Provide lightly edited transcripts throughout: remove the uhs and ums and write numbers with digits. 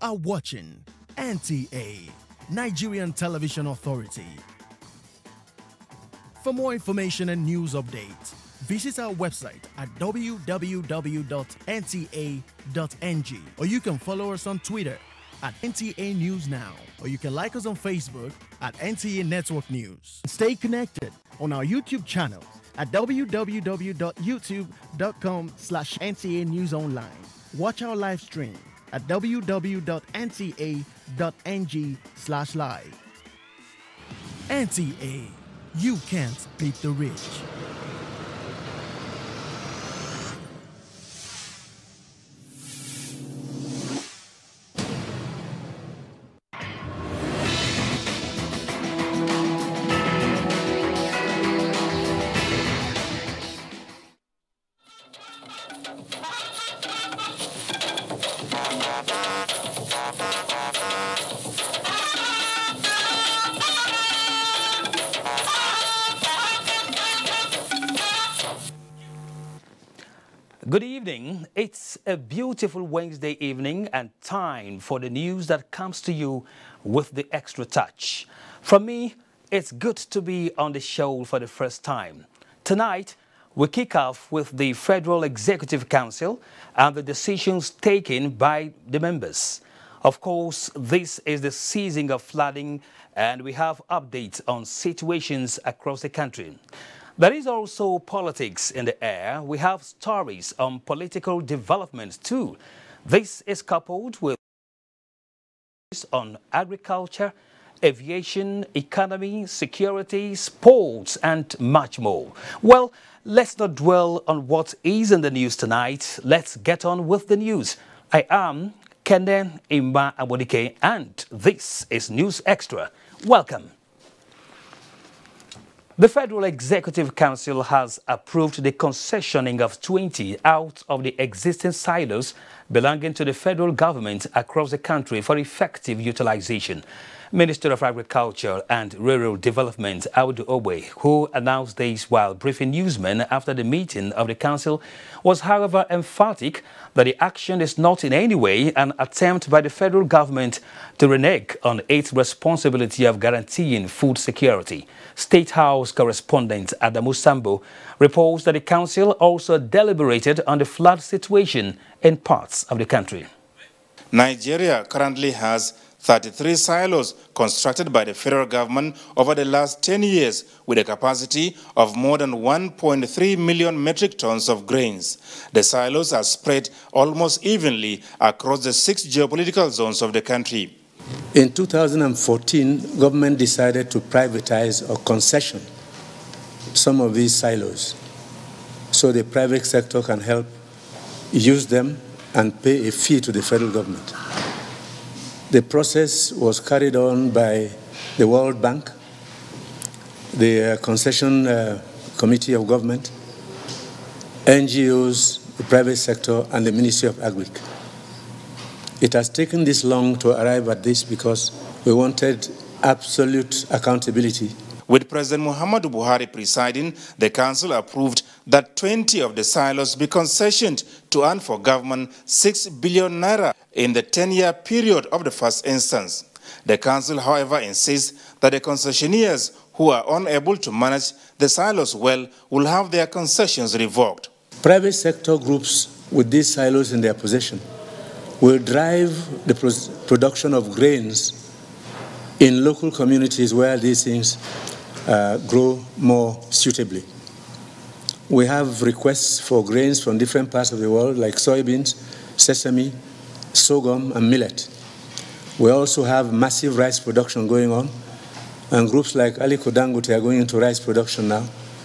are watching NTA, Nigerian Television Authority. For more information and news updates, visit our website at www.nta.ng, or you can follow us on Twitter at NTA News Now, or you can like us on Facebook at NTA Network News. Stay connected on our YouTube channel at www.youtube.com/NTA News Online. Watch our live stream at www.nta.ng/live. NTA, you can't beat the rich. Good evening. It's a beautiful Wednesday evening and time for the news that comes to you with the extra touch. From me, it's good to be on the show for the first time. Tonight, we kick off with the Federal Executive Council and the decisions taken by the members. Of course, this is the season of flooding and we have updates on situations across the country. There is also politics in the air. We have stories on political developments too. This is coupled with on agriculture, aviation, economy, security, sports, and much more. Well, let's not dwell on what is in the news tonight. Let's get on with the news. I am Kenden Imba Abodike, and this is News Extra. Welcome. The Federal Executive Council has approved the concessioning of 20 out of the existing silos belonging to the federal government across the country for effective utilization. Minister of Agriculture and Rural Development, Audu Ogbe, who announced this while briefing newsmen after the meeting of the council, was however emphatic that the action is not in any way an attempt by the federal government to renege on its responsibility of guaranteeing food security. State House correspondent Adamu Sambo reports that the council also deliberated on the flood situation in parts of the country. Nigeria currently has 33 silos constructed by the federal government over the last 10 years with a capacity of more than 1.3 million metric tons of grains. The silos are spread almost evenly across the 6 geopolitical zones of the country. In 2014, government decided to privatize or concession some of these silos so the private sector can help use them and pay a fee to the federal government. The process was carried on by the World Bank, the Concession Committee of Government, NGOs, the private sector, and the Ministry of Agric. It has taken this long to arrive at this because we wanted absolute accountability. With President Muhammadu Buhari presiding, the council approved that 20 of the silos be concessioned to earn for government 6 billion naira in the 10-year period of the first instance. The council, however, insists that the concessionaires who are unable to manage the silos well will have their concessions revoked. Private sector groups with these silos in their possession will drive the production of grains in local communities where these things grow more suitably. We have requests for grains from different parts of the world like soybeans, sesame, sorghum, and millet. We also have massive rice production going on, and groups like Aliko Dangote are going into rice production now,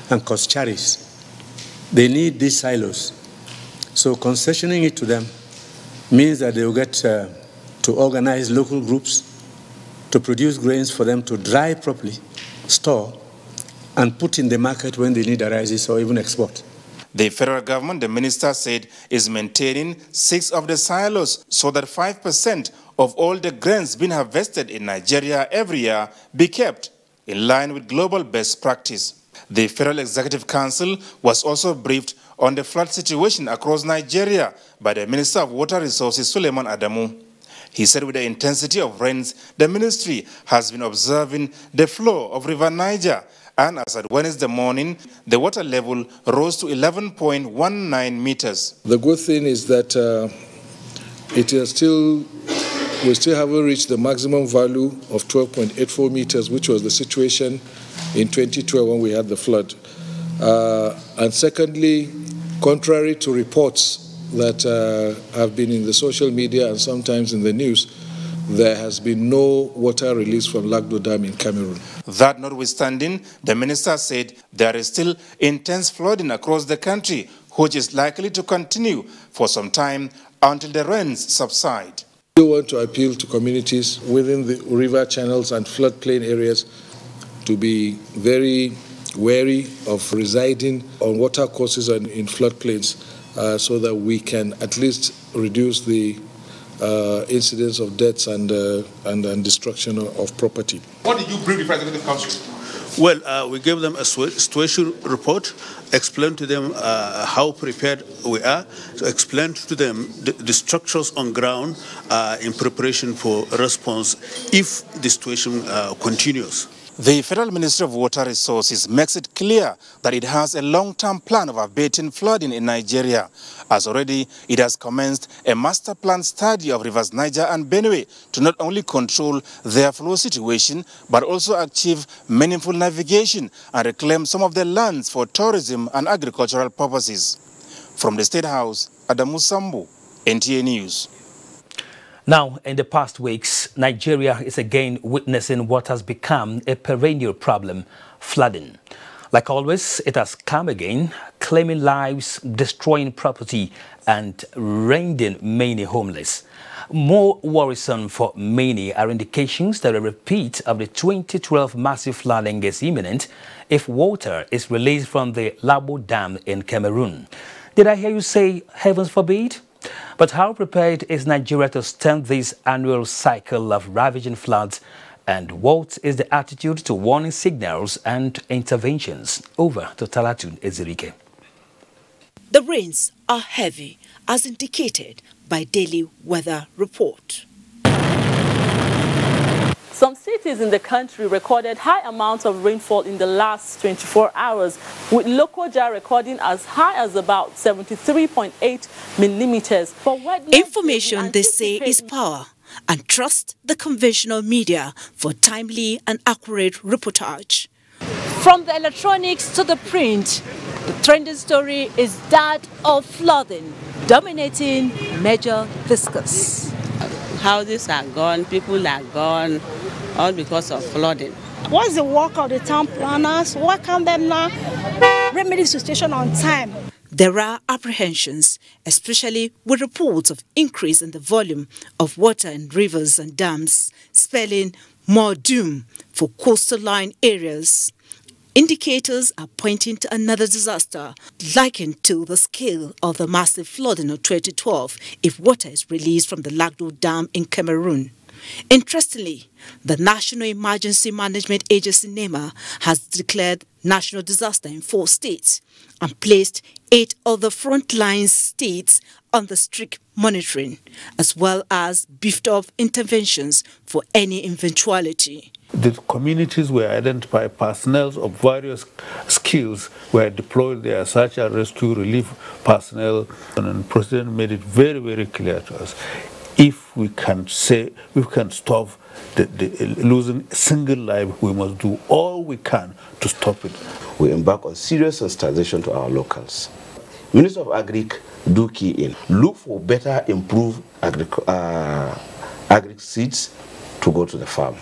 and Koscharis. They need these silos. So concessioning it to them means that they will get to organize local groups to produce grains for them to dry properly, store, and put in the market when the need arises or even export. The federal government, the minister said, is maintaining 6 of the silos so that 5% of all the grains being harvested in Nigeria every year be kept in line with global best practice. The Federal Executive Council was also briefed on the flood situation across Nigeria by the Minister of Water Resources, Suleiman Adamu. He said with the intensity of rains, the ministry has been observing the flow of River Niger, and as at Wednesday morning, the water level rose to 11.19 meters. The good thing is that we still haven't reached the maximum value of 12.84 meters, which was the situation in 2012 when we had the flood. And secondly, contrary to reports that have been in the social media and sometimes in the news, there has been no water release from Lagdo Dam in Cameroon. That notwithstanding, the minister said there is still intense flooding across the country, which is likely to continue for some time until the rains subside. We want to appeal to communities within the river channels and floodplain areas to be very wary of residing on water courses and in floodplains so that we can at least reduce the incidence of deaths and destruction of property. What did you bring the President Council? Well, we gave them a situation report, explained to them how prepared we are, explained to them the structures on ground in preparation for response if the situation continues. The Federal Ministry of Water Resources makes it clear that it has a long-term plan of abating flooding in Nigeria, as already it has commenced a master plan study of rivers Niger and Benue to not only control their flow situation, but also achieve meaningful navigation and reclaim some of the lands for tourism and agricultural purposes. From the State House, Adamu Sambu, NTA News. Now, in the past weeks, Nigeria is again witnessing what has become a perennial problem, flooding. Like always, it has come again, claiming lives, destroying property, and rendering many homeless. More worrisome for many are indications that a repeat of the 2012 massive flooding is imminent if water is released from the Lagdo Dam in Cameroon. Did I hear you say, heavens forbid? But how prepared is Nigeria to stem this annual cycle of ravaging floods? And what is the attitude to warning signals and interventions? Over to Talatun Ezirike. The rains are heavy, as indicated by daily weather report. Some cities in the country recorded high amounts of rainfall in the last 24 hours, with Lokoja recording as high as about 73.8 millimeters. Information, they say, is power, and trust the conventional media for timely and accurate reportage. From the electronics to the print, the trending story is that of flooding, dominating major discourse. Houses are gone, people are gone, all because of flooding. What's the work of the town planners? Why can't they now remedy the situation on time? There are apprehensions, especially with reports of increase in the volume of water in rivers and dams, spelling more doom for coastal line areas. Indicators are pointing to another disaster, likened to the scale of the massive flooding of 2012 if water is released from the Lagdo Dam in Cameroon. Interestingly, the National Emergency Management Agency NEMA has declared national disaster in 4 states and placed 8 other frontline states under strict monitoring, as well as beefed up interventions for any eventuality. The communities were identified, personnel of various skills were deployed there, such as rescue relief personnel, and the President made it very, very clear to us. If we can stop the losing a single life, we must do all we can to stop it. We embark on serious sensitization to our locals. Minister of Agric do key in. Look for better, improved agric seeds to go to the farm.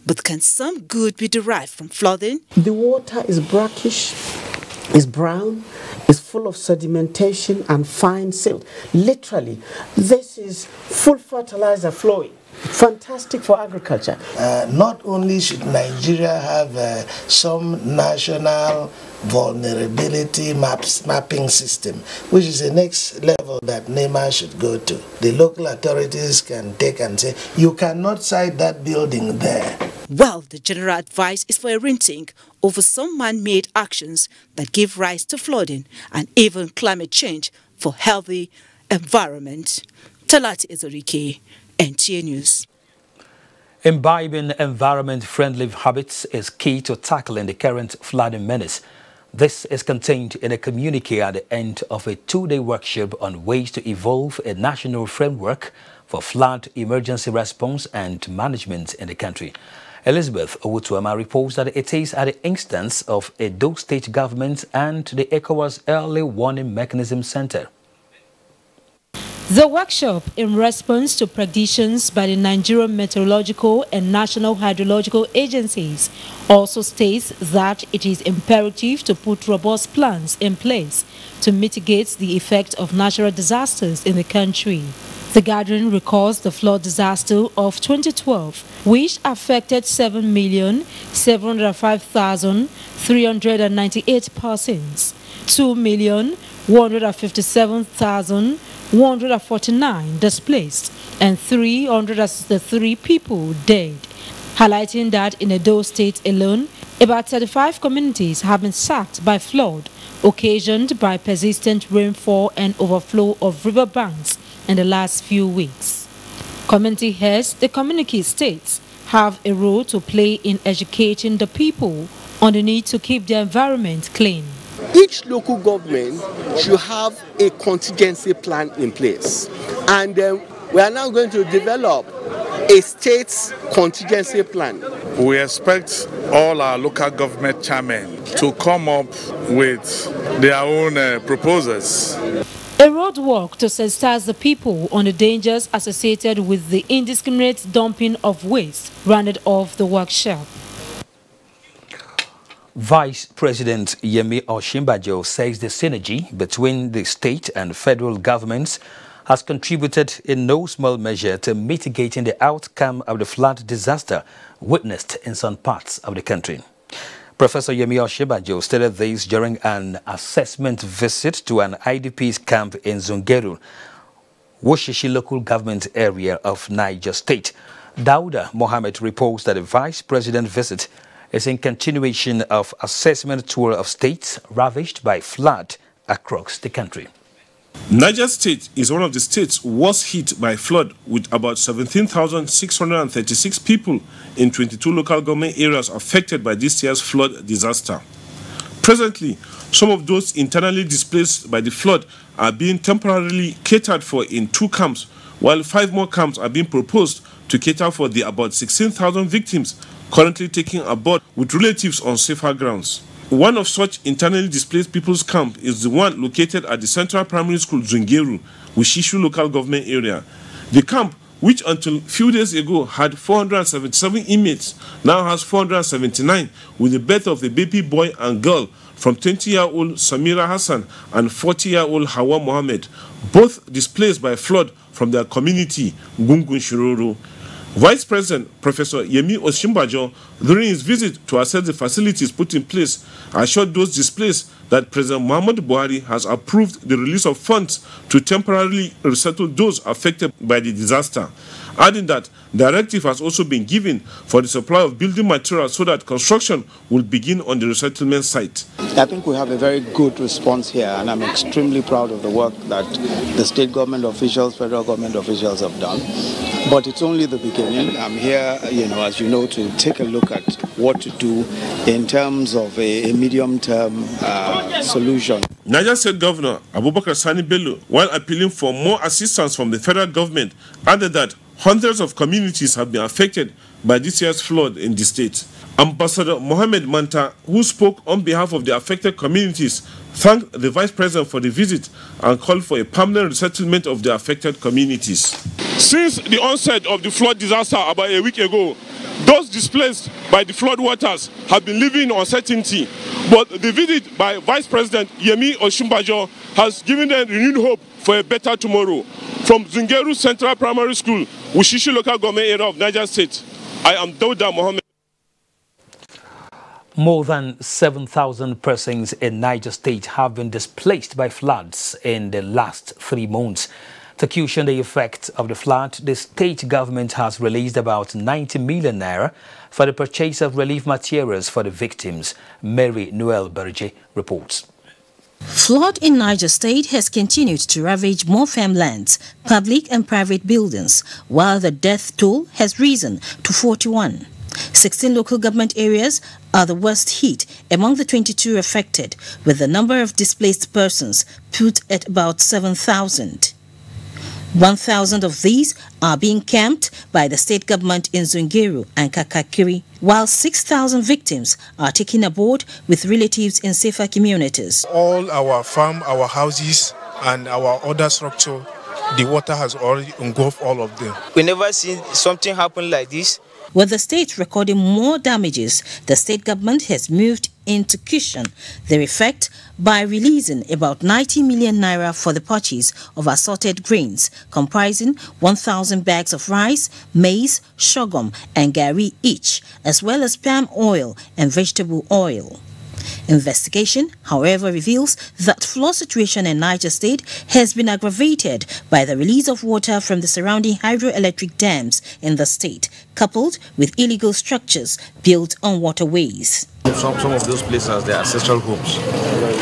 But can some good be derived from flooding? The water is brackish, is brown, is full of sedimentation and fine silt. Literally, this is full fertilizer flowing. Fantastic for agriculture. Not only should Nigeria have some national vulnerability mapping system, which is the next level that NEMA should go to. The local authorities can take and say, you cannot site that building there. Well, the general advice is for a rethink over some man-made actions that give rise to flooding and even climate change for healthy environment. Talat Ezorike, NTA News. Imbibing environment-friendly habits is key to tackling the current flooding menace. This is contained in a communique at the end of a two-day workshop on ways to evolve a national framework for flood emergency response and management in the country. Elizabeth Owutuama reports that it is at the instance of Edo State Government and the ECOWAS Early Warning Mechanism Center. The workshop, in response to predictions by the Nigerian Meteorological and National Hydrological Agencies, also states that it is imperative to put robust plans in place to mitigate the effect of natural disasters in the country. The gathering recalls the flood disaster of 2012, which affected 7,705,398 persons, 2,157,149 displaced, and 363 people dead, highlighting that in Edo State alone, about 35 communities have been sacked by flood, occasioned by persistent rainfall and overflow of riverbanks in the last few weeks. Community heads, the communique states, have a role to play in educating the people on the need to keep the environment clean. Each local government should have a contingency plan in place, and we are now going to develop a state contingency plan. We expect all our local government chairmen to come up with their own proposals. A roadwork to sensitize the people on the dangers associated with the indiscriminate dumping of waste rounded off the workshop. Vice President Yemi Osinbajo says the synergy between the state and federal governments has contributed in no small measure to mitigating the outcome of the flood disaster witnessed in some parts of the country. Professor Yemi Osinbajo stated this during an assessment visit to an IDP's camp in Zungeru, Wushishi local government area of Niger State. Dauda Mohammed reports that the Vice President visit is in continuation of assessment tour of states ravaged by flood across the country. Niger State is one of the states worst hit by flood, with about 17,636 people in 22 local government areas affected by this year's flood disaster. Presently, some of those internally displaced by the flood are being temporarily catered for in 2 camps, while 5 more camps are being proposed to cater for the about 16,000 victims currently taken aboard with relatives on safer grounds. One of such internally displaced people's camp is the one located at the Central Primary School Zungeru, Wushishi local government area. The camp, which until a few days ago had 477 inmates, now has 479, with the birth of a baby boy and girl from 20-year-old Samira Hassan and 40-year-old Hawa Mohammed, both displaced by flood from their community, Gungun Shiroro. Vice President Professor Yemi Osinbajo, during his visit to assess the facilities put in place, assured those displaced that President Muhammadu Buhari has approved the release of funds to temporarily resettle those affected by the disaster, adding that directive has also been given for the supply of building materials so that construction will begin on the resettlement site. I think we have a very good response here, and I'm extremely proud of the work that the state government officials, federal government officials have done. But it's only the beginning. I'm here, as you know, to take a look at what to do in terms of a medium-term solution. Niger State Governor Abubakar Sani Bello, while appealing for more assistance from the federal government, added that hundreds of communities have been affected by this year's flood in the state. Ambassador Mohamed Manta, who spoke on behalf of the affected communities, thanked the Vice President for the visit and called for a permanent resettlement of the affected communities. Since the onset of the flood disaster about a week ago, those displaced by the flood waters have been living in uncertainty. But the visit by Vice President Yemi Osinbajo has given them renewed hope for a better tomorrow. From Zungeru Central Primary School, Wushishi local government area of Niger State, I am Dauda Mohammed. More than 7,000 persons in Niger State have been displaced by floods in the last 3 months. To cushion the effect of the flood, the state government has released about 90 million naira for the purchase of relief materials for the victims. Mary Noel Berge reports. Flood in Niger State has continued to ravage more farmlands, public and private buildings, while the death toll has risen to 41. 16 local government areas are the worst hit among the 22 affected, with the number of displaced persons put at about 7,000. 1,000 of these are being camped by the state government in Zungeru and Kakakiri, while 6,000 victims are taken aboard with relatives in safer communities. All our farm, our houses, and our other structure, the water has already engulfed all of them. We never seen something happen like this. With the state recording more damages, the state government has moved in to cushion the effect by releasing about 90 million naira for the purchase of assorted grains, comprising 1,000 bags of rice, maize, sorghum, and gari each, as well as palm oil and vegetable oil. Investigation, however, reveals that flood situation in Niger State has been aggravated by the release of water from the surrounding hydroelectric dams in the state, coupled with illegal structures built on waterways. Some of those places, they are ancestral homes,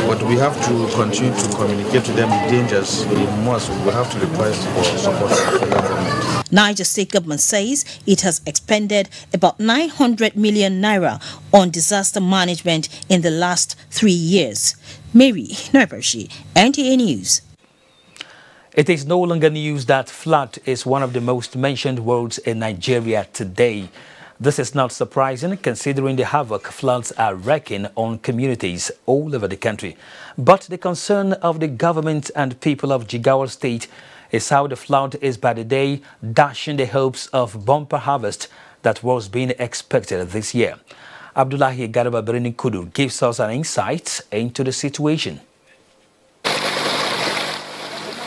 but we have to continue to communicate to them the dangers. We will have to request for support from the federal government. Niger State government says it has expended about 900 million naira on disaster management in the last 3 years. Mary Noepershi, NTA News. It is no longer news that flood is one of the most mentioned words in Nigeria today. This is not surprising considering the havoc floods are wreaking on communities all over the country. But the concern of the government and people of Jigawa State is how the flood is by the day dashing the hopes of bumper harvest that was being expected this year. Abdullahi Garba Berini Kudu gives us an insight into the situation.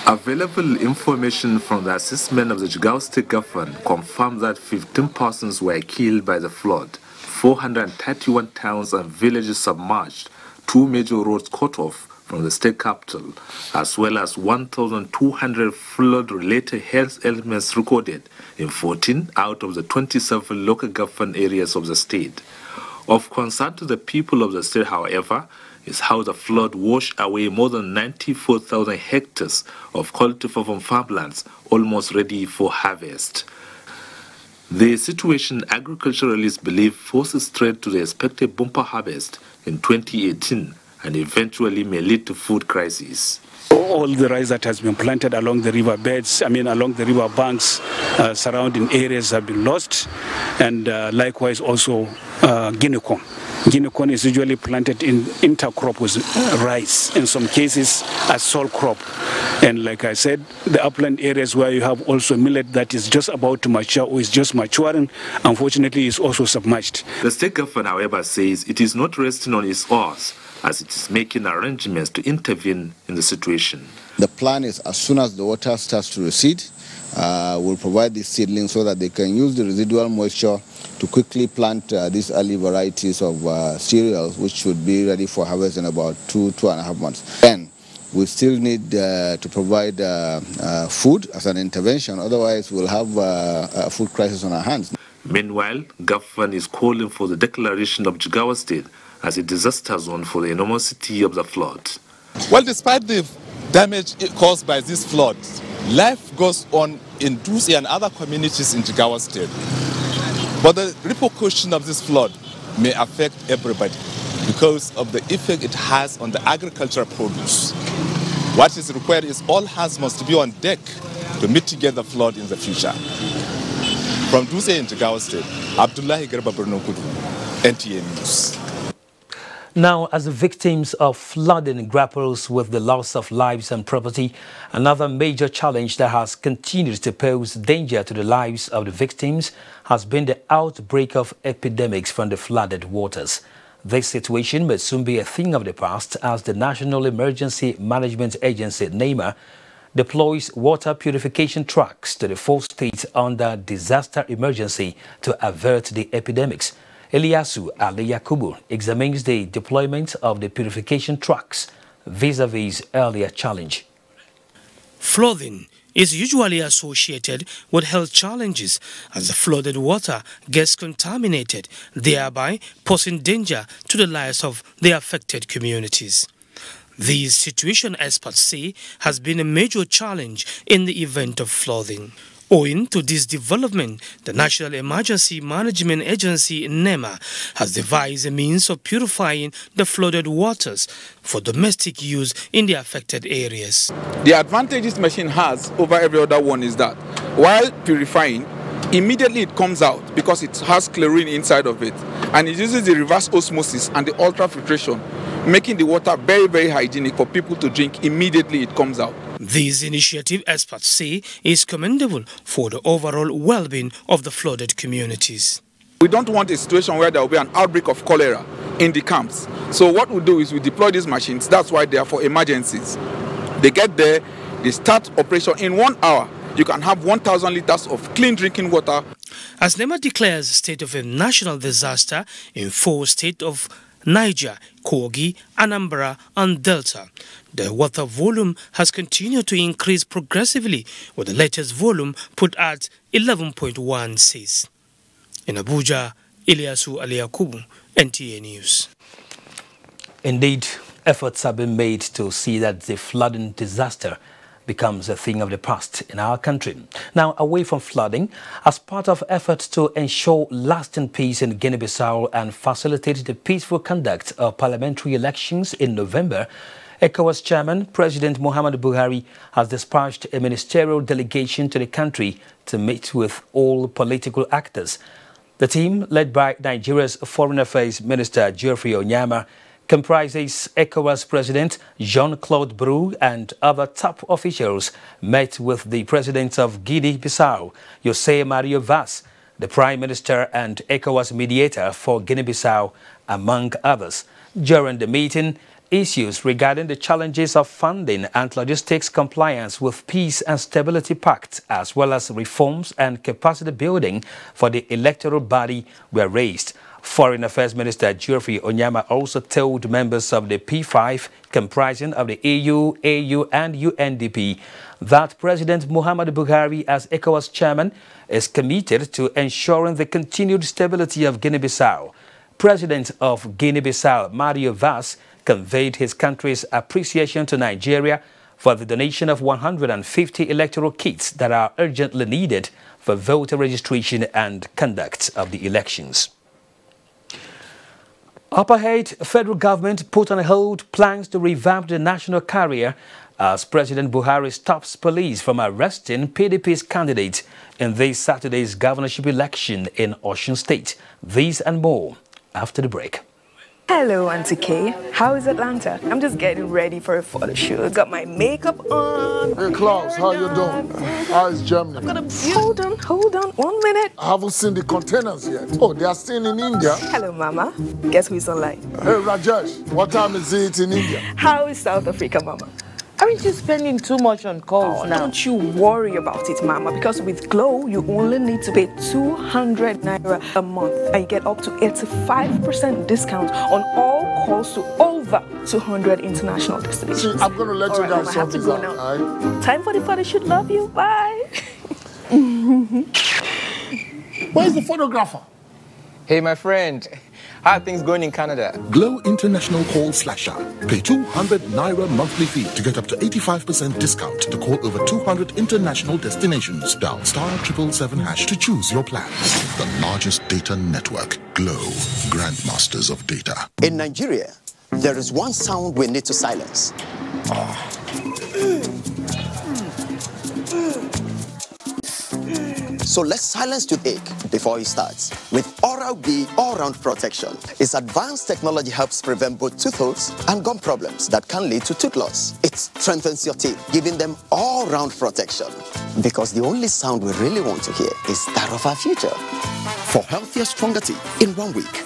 Available information from the assessment of the Jigawa State government confirms that 15 persons were killed by the flood, 431 towns and villages submerged, 2 major roads cut off from the state capital, as well as 1,200 flood-related health elements recorded in 14 out of the 27 local government areas of the state. Of concern to the people of the state, however, is how the flood washed away more than 94,000 hectares of cultivable farmlands almost ready for harvest. The situation agriculturalists believe forces trade to the expected bumper harvest in 2018 and eventually may lead to food crisis. All the rice that has been planted along the river beds, along the river banks, surrounding areas have been lost, and likewise also guinea corn. Guinea corn is usually planted in intercrop with rice, in some cases a sole crop. And like I said, the upland areas where you have also millet that is just about to mature or is just maturing, unfortunately is also submerged. The state government, however, says it is not resting on its oars, as it is making arrangements to intervene in the situation. The plan is as soon as the water starts to recede, we'll provide these seedlings so that they can use the residual moisture to quickly plant these early varieties of cereals, which should be ready for harvest in about 2.5 months. Then we still need to provide food as an intervention, otherwise we'll have a food crisis on our hands. Meanwhile, government is calling for the declaration of Jigawa State as a disaster zone for the enormity of the flood. Well, despite the damage caused by this flood, life goes on in Duse and other communities in Jigawa State. But the repercussion of this flood may affect everybody because of the effect it has on the agricultural produce. What is required is all hands must be on deck to mitigate the flood in the future. From Duse in Jigawa State, Abdullahi Garba Bernokudu, NTA News. Now, as the victims of flooding grapples with the loss of lives and property, another major challenge that has continued to pose danger to the lives of the victims has been the outbreak of epidemics from the flooded waters. This situation may soon be a thing of the past as the National Emergency Management Agency, NEMA, deploys water purification trucks to the 4 states under disaster emergency to avert the epidemics. Eliasu Ali Yakubu examines the deployment of the purification trucks vis-a-vis earlier challenge. Flooding is usually associated with health challenges as the flooded water gets contaminated, thereby posing danger to the lives of the affected communities. The situation, experts say, has been a major challenge in the event of flooding. Owing to this development, the National Emergency Management Agency, NEMA, has devised a means of purifying the flooded waters for domestic use in the affected areas. The advantage this machine has over every other one is that while purifying, immediately it comes out because it has chlorine inside of it, and it uses the reverse osmosis and the ultrafiltration, making the water very, very hygienic for people to drink immediately it comes out. This initiative, experts say, is commendable for the overall well-being of the flooded communities. We don't want a situation where there will be an outbreak of cholera in the camps. So what we do is we deploy these machines. That's why they are for emergencies. They get there, they start operation in 1 hour. You can have 1,000 liters of clean drinking water. As NEMA declares a state of a national disaster in 4 states of Niger, Kogi, Anambra and Delta, the water volume has continued to increase progressively, with the latest volume put at 11.16. In Abuja, Ilyasu Aliyakubu, NTA News. Indeed, efforts have been made to see that the flooding disaster becomes a thing of the past in our country. Now, away from flooding, as part of efforts to ensure lasting peace in Guinea-Bissau and facilitate the peaceful conduct of parliamentary elections in November, ECOWAS Chairman President Muhammadu Buhari has dispatched a ministerial delegation to the country to meet with all political actors. The team, led by Nigeria's Foreign Affairs Minister Geoffrey Onyema, comprises ECOWAS President Jean-Claude Brou and other top officials, met with the President of Guinea-Bissau, José Mario Vaz, the Prime Minister and ECOWAS mediator for Guinea-Bissau, among others. During the meeting, issues regarding the challenges of funding and logistics compliance with Peace and Stability Pact, as well as reforms and capacity building for the electoral body, were raised. Foreign Affairs Minister Geoffrey Onyema also told members of the P5, comprising of the EU, AU and UNDP, that President Muhammadu Buhari, as ECOWAS chairman, is committed to ensuring the continued stability of Guinea-Bissau. President of Guinea-Bissau, Mario Vaz, conveyed his country's appreciation to Nigeria for the donation of 150 electoral kits that are urgently needed for voter registration and conduct of the elections. Up ahead, federal government put on hold plans to revamp the national carrier as President Buhari stops police from arresting PDP's candidate in this Saturday's governorship election in Osun State. These and more after the break. Hello, Auntie Kay. How is Atlanta? I'm just getting ready for a photo shoot. Got my makeup on. Hey, Klaus, how you doing? How is Germany? I'm gonna... Hold on, 1 minute. I haven't seen the containers yet. Oh, they are still in India. Hello, Mama. Guess who's online? Hey, Rajesh, what time is it in India? How is South Africa, Mama? Aren't you spending too much on calls now? Don't you worry about it, Mama, because with Glow, you only need to pay 200 Naira a month and you get up to 85% discount on all calls to over 200 international destinations. See, I'm going to let you guys sort this out. Now. Time for the photo shoot. Love you. Bye. Where's the photographer? Hey, my friend. How are things going in Canada? Glow International Call Slasher. Pay 200 Naira monthly fee to get up to 85% discount to call over 200 international destinations. Dial *777# to choose your plan. The largest data network. Glow. Grandmasters of data. In Nigeria, there is one sound we need to silence. So let's silence toothache before it starts with Oral-B All-Round Protection. Its advanced technology helps prevent both tooth holes and gum problems that can lead to tooth loss. It strengthens your teeth, giving them all-round protection. Because the only sound we really want to hear is that of our future. For healthier, stronger teeth in 1 week.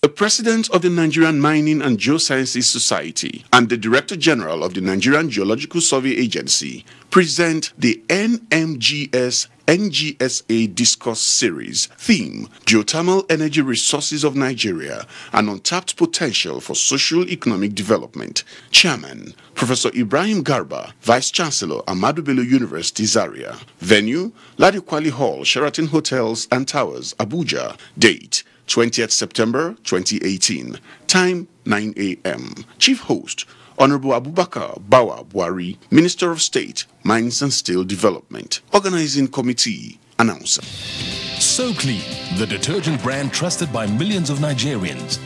The President of the Nigerian Mining and Geosciences Society and the Director General of the Nigerian Geological Survey Agency present the NMGS NGSA Discourse Series, theme, Geothermal Energy Resources of Nigeria, an untapped potential for socio-economic development. Chairman, Professor Ibrahim Garba, Vice Chancellor, Ahmadu Bello University, Zaria. Venue, Ladi Kwali Hall, Sheraton Hotels and Towers, Abuja. Date, 20th September 2018. Time, 9 a.m. Chief host, Honorable Abubakar Bawa Buhari, Minister of State, Mines and Steel Development. Organizing Committee, announcer. So Clean, the detergent brand trusted by millions of Nigerians.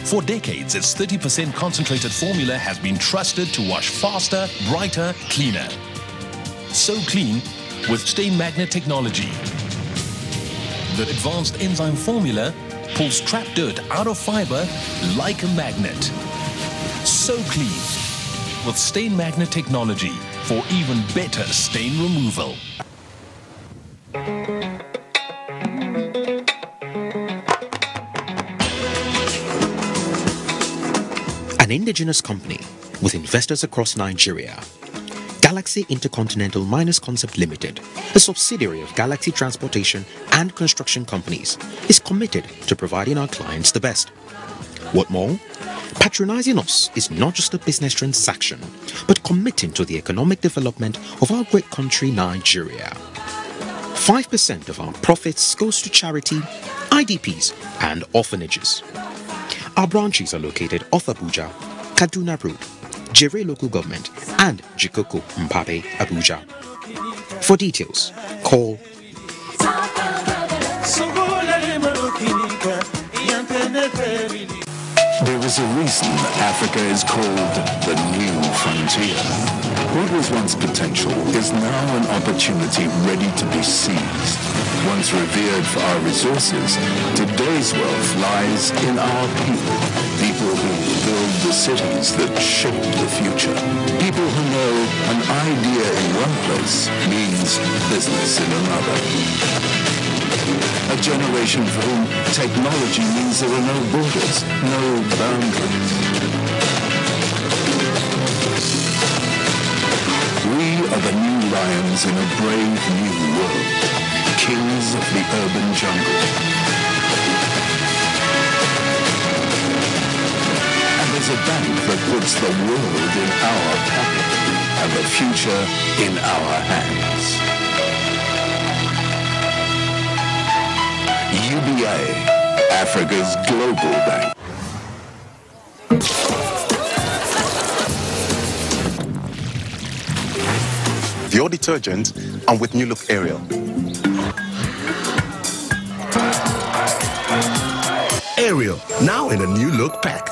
For decades, its 30% concentrated formula has been trusted to wash faster, brighter, cleaner. So Clean with stain magnet technology. The advanced enzyme formula pulls trapped dirt out of fiber like a magnet. So Clean with stain magnet technology for even better stain removal. An indigenous company with investors across Nigeria, Galaxy Intercontinental Miners Concept Limited, a subsidiary of Galaxy Transportation and Construction Companies, is committed to providing our clients the best. What more? Patronizing us is not just a business transaction, but committing to the economic development of our great country, Nigeria. 5% of our profits goes to charity, IDPs, and orphanages. Our branches are located off Abuja, Kaduna Road, Jere Local Government, and Jikoko Mpape, Abuja. For details, call There is a reason Africa is called the new frontier. What was once potential is now an opportunity ready to be seized. Once revered for our resources, today's wealth lies in our people. People who build the cities that shape the future. People who know an idea in one place means business in another. A generation for whom technology means there are no borders, no boundaries. We are the new lions in a brave new world, kings of the urban jungle. And there's a bank that puts the world in our pocket and the future in our hands. UBA, Africa's global bank. Your detergent and with new look Ariel. Ariel, now in a new look pack.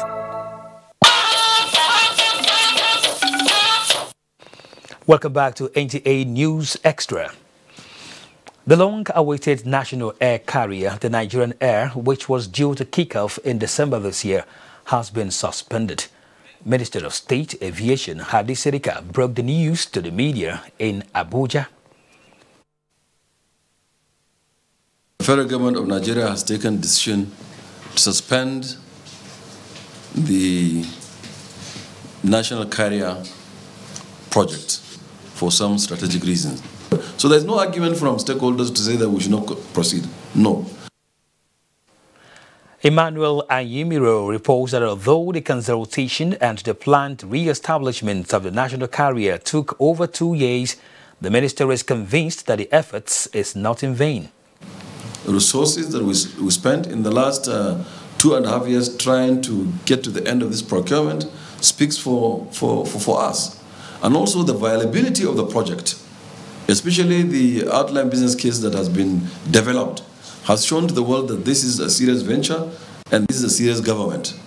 Welcome back to NTA News Extra. The long-awaited national air carrier, the Nigerian Air, which was due to kick off in December this year, has been suspended. Minister of State Aviation Hadi Sirika broke the news to the media in Abuja. The federal government of Nigeria has taken the decision to suspend the national carrier project for some strategic reasons. So there's no argument from stakeholders to say that we should not proceed. No. Emmanuel Ayimiro reports that although the consultation and the planned re-establishment of the national carrier took over 2 years, the minister is convinced that the efforts is not in vain. The resources that we spent in the last 2.5 years trying to get to the end of this procurement speaks for us. And also the viability of the project, especially the outline business case that has been developed, has shown to the world that this is a serious venture and this is a serious government.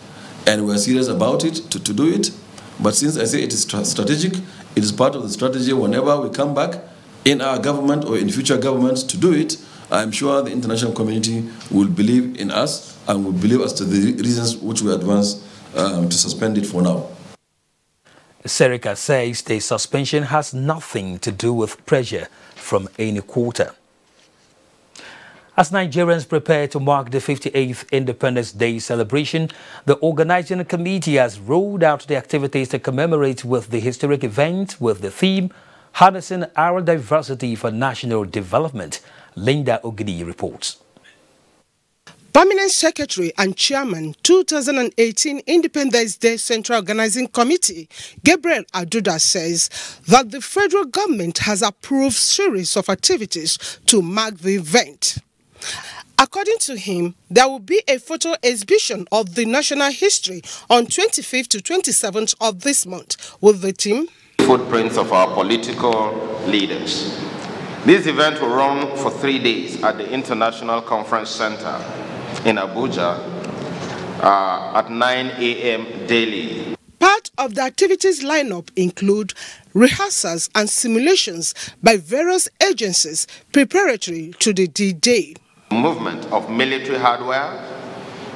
And we're serious about it, to do it. But since I say it is strategic, it is part of the strategy whenever we come back in our government or in future governments to do it. I'm sure the international community will believe in us and will believe as to the reasons which we advance to suspend it for now. Serika says the suspension has nothing to do with pressure from any quarter. As Nigerians prepare to mark the 58th Independence Day celebration, the organizing committee has rolled out the activities to commemorate with the historic event with the theme, Harnessing Our Diversity for National Development. Linda Ogidi reports. Permanent Secretary and Chairman, 2018 Independence Day Central Organizing Committee, Gabriel Aduda says that the federal government has approved series of activities to mark the event. According to him, there will be a photo exhibition of the national history on 25th to 27th of this month with the theme Footprints of our political leaders. This event will run for 3 days at the International Conference Center in Abuja at 9 a.m. daily. Part of the activities lineup include rehearsals and simulations by various agencies preparatory to the D-Day. Movement of military hardware,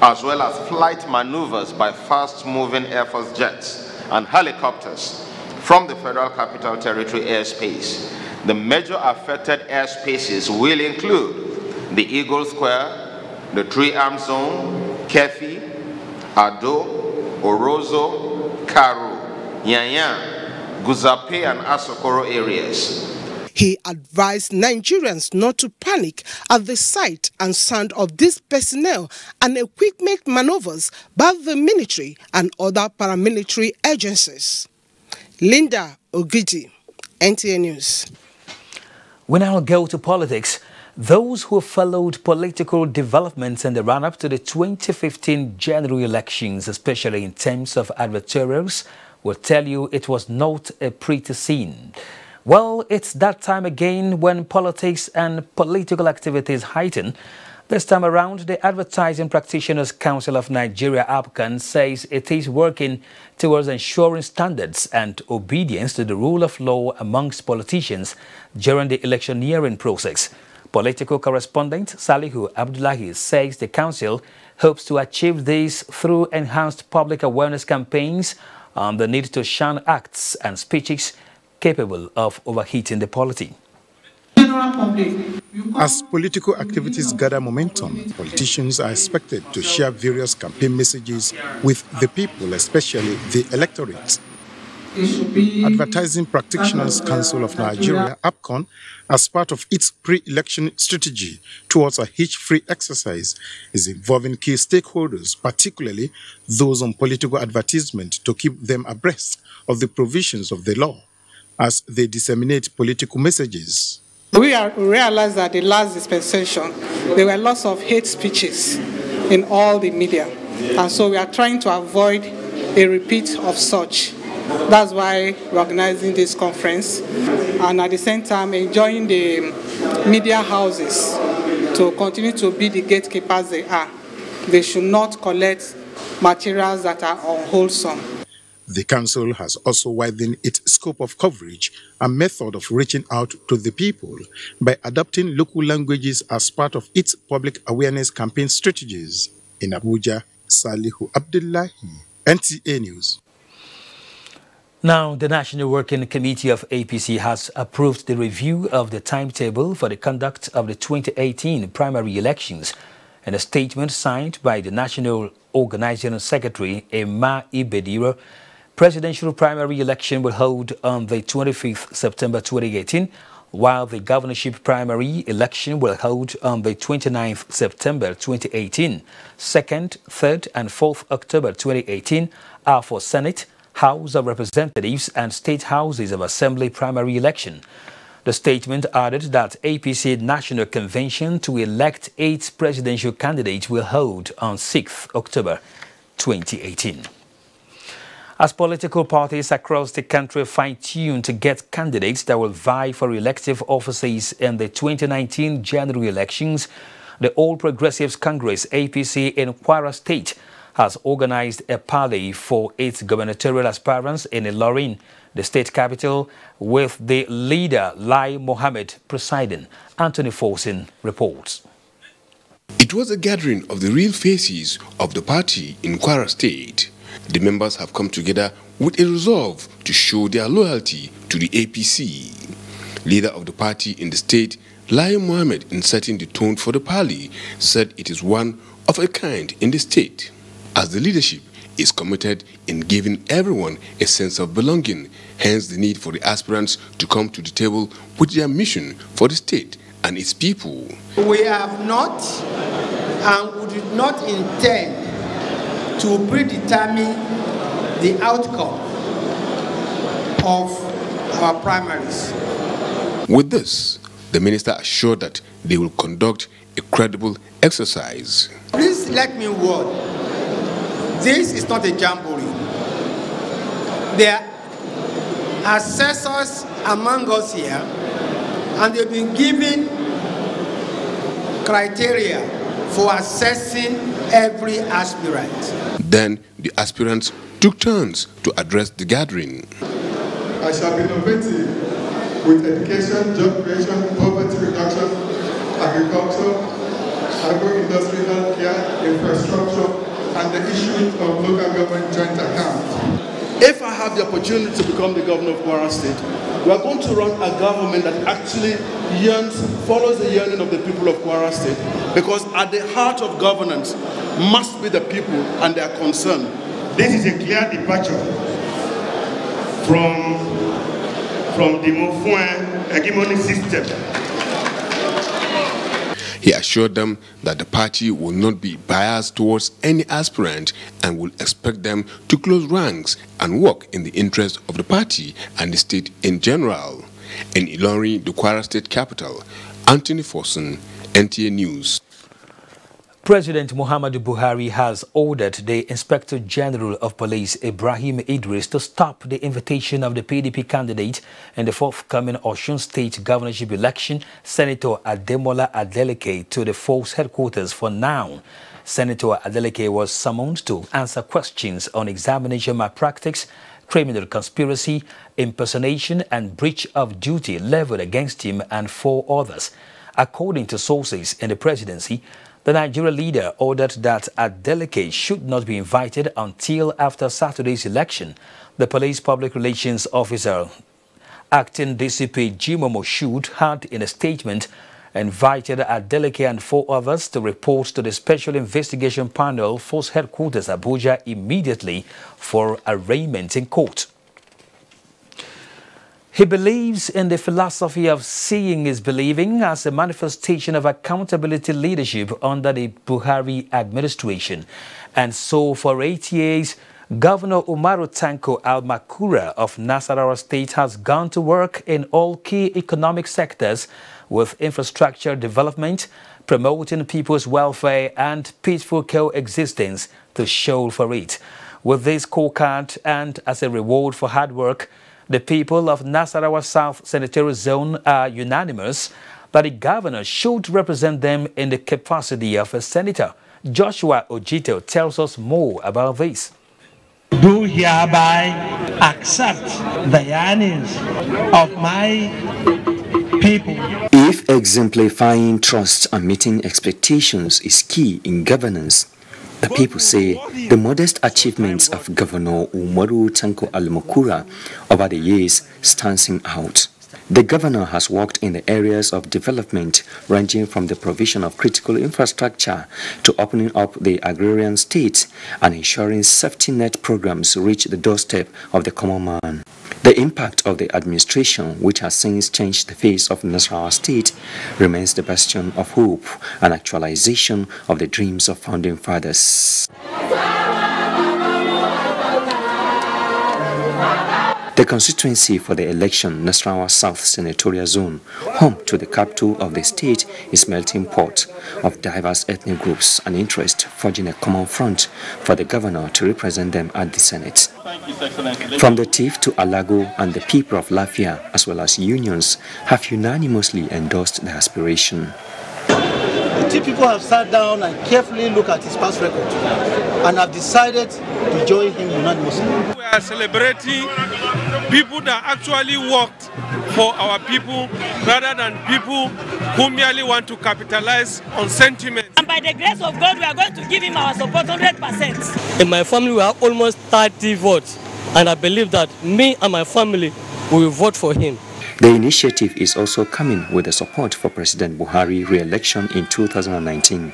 as well as flight maneuvers by fast-moving Air Force jets and helicopters from the Federal Capital Territory airspace. The major affected airspaces will include the Eagle Square, the Three Arm Zone, Kefi, Ado, Orozo, Karu, Yanyan, Guzape, and Asokoro areas. He advised Nigerians not to panic at the sight and sound of these personnel and equipment maneuvers by the military and other paramilitary agencies. Linda Ogidi, NTA News. We now go to politics. Those who followed political developments in the run-up to the 2015 general elections, especially in terms of advertorials, will tell you it was not a pretty scene. Well, it's that time again when politics and political activities heighten. This time around, the Advertising Practitioners Council of Nigeria, APCAN, says it is working towards ensuring standards and obedience to the rule of law amongst politicians during the electioneering process. Political correspondent Salihu Abdullahi says the council hopes to achieve this through enhanced public awareness campaigns on the need to shun acts and speeches capable of overheating the polity. As political activities gather momentum, politicians are expected to share various campaign messages with the people, especially the electorate. Advertising Practitioners Council of Nigeria, APCON, as part of its pre-election strategy towards a hitch-free exercise, is involving key stakeholders, particularly those on political advertisement, to keep them abreast of the provisions of the law as they disseminate political messages. We realized that the last dispensation, there were lots of hate speeches in all the media. And so we are trying to avoid a repeat of such. That's why we're organizing this conference. And at the same time, enjoying the media houses to continue to be the gatekeepers they are. They should not collect materials that are unwholesome. The council has also widened its scope of coverage and method of reaching out to the people by adopting local languages as part of its public awareness campaign strategies. In Abuja, Salihu Abdullahi, NTA News. Now, the National Working Committee of APC has approved the review of the timetable for the conduct of the 2018 primary elections. In a statement signed by the National Organizing Secretary, Emma Ibediro, presidential primary election will hold on the 25th September 2018, while the governorship primary election will hold on the 29th September 2018. 2nd, 3rd and 4th October 2018 are for Senate, House of Representatives and State Houses of Assembly primary election. The statement added that APC National Convention to elect 8 presidential candidates will hold on 6th October 2018. As political parties across the country fine-tune to get candidates that will vie for elective offices in the 2019 general elections, the All Progressives Congress, APC in Kwara State, has organized a parley for its gubernatorial aspirants in Ilorin, the state capital, with the leader Lai Mohammed presiding. Anthony Forson reports. It was a gathering of the real faces of the party in Kwara State. The members have come together with a resolve to show their loyalty to the APC. Leader of the party in the state, Lai Mohammed, in setting the tone for the parley, said it is one of a kind in the state, as the leadership is committed in giving everyone a sense of belonging, hence the need for the aspirants to come to the table with their mission for the state and its people. We have not and we do not intend to predetermine the outcome of our primaries. With this, the minister assured that they will conduct a credible exercise. Please let me warn. This is not a jamboree. There are assessors among us here, and they've been given criteria for assessing every aspirant. Then the aspirants took turns to address the gathering. I shall be innovative with education, job creation, poverty reduction, agriculture, agro-industry, healthcare, infrastructure, and the issue of local government joint account. If I have the opportunity to become the governor of Kwara State, we are going to run a government that actually follows the yearning of the people of Kwara State, because at the heart of governance must be the people and their concern. This is a clear departure from the Mofouin hegemony system. He assured them that the party will not be biased towards any aspirant and will expect them to close ranks and work in the interest of the party and the state in general. In Ilorin, the Kwara State capital, Anthony Forson, NTA News. President Muhammadu Buhari has ordered the Inspector General of Police, Ibrahim Idris, to stop the invitation of the PDP candidate in the forthcoming Osun State governorship election, Senator Ademola Adeleke, to the force headquarters for now. Senator Adeleke was summoned to answer questions on examination malpractice, criminal conspiracy, impersonation and breach of duty leveled against him and 4 others. According to sources in the presidency, the Nigerian leader ordered that Adeleke should not be invited until after Saturday's election. The police public relations officer, acting DCP Jimo Moshood, had in a statement invited Adeleke and 4 others to report to the Special Investigation Panel, Force Headquarters, Abuja, immediately for arraignment in court. He believes in the philosophy of seeing is believing as a manifestation of accountability leadership under the Buhari administration. And so for 8 years, Governor Umaru Tanko Al-Makura of Nasarawa State has gone to work in all key economic sectors with infrastructure development, promoting people's welfare and peaceful coexistence to show for it. With this scorecard and as a reward for hard work, the people of Nasarawa South Senatorial Zone are unanimous that the governor should represent them in the capacity of a senator. Joshua Ojito tells us more about this. Do hereby accept the yearnings of my people. If exemplifying trust and meeting expectations is key in governance, the people say the modest achievements of Governor Umaru Tanko Al-Makura over the years stands him out. The governor has worked in the areas of development ranging from the provision of critical infrastructure to opening up the agrarian state and ensuring safety net programs reach the doorstep of the common man. The impact of the administration, which has since changed the face of Nasarawa State, remains the bastion of hope and actualization of the dreams of founding fathers. The constituency for the election, Nasarawa South Senatorial Zone, home to the capital of the state, is melting pot of diverse ethnic groups and interests, forging a common front for the governor to represent them at the Senate. From the Tif to Alago and the people of Lafia, as well as unions, have unanimously endorsed the aspiration. The Tif people have sat down and carefully looked at his past record and have decided to join him unanimously. We are celebrating people that actually worked for our people rather than people who merely want to capitalize on sentiment. And by the grace of God, we are going to give him our support 100%. In my family, we have almost 30 votes, and I believe that me and my family will vote for him. The initiative is also coming with the support for President Buhari re-election in 2019.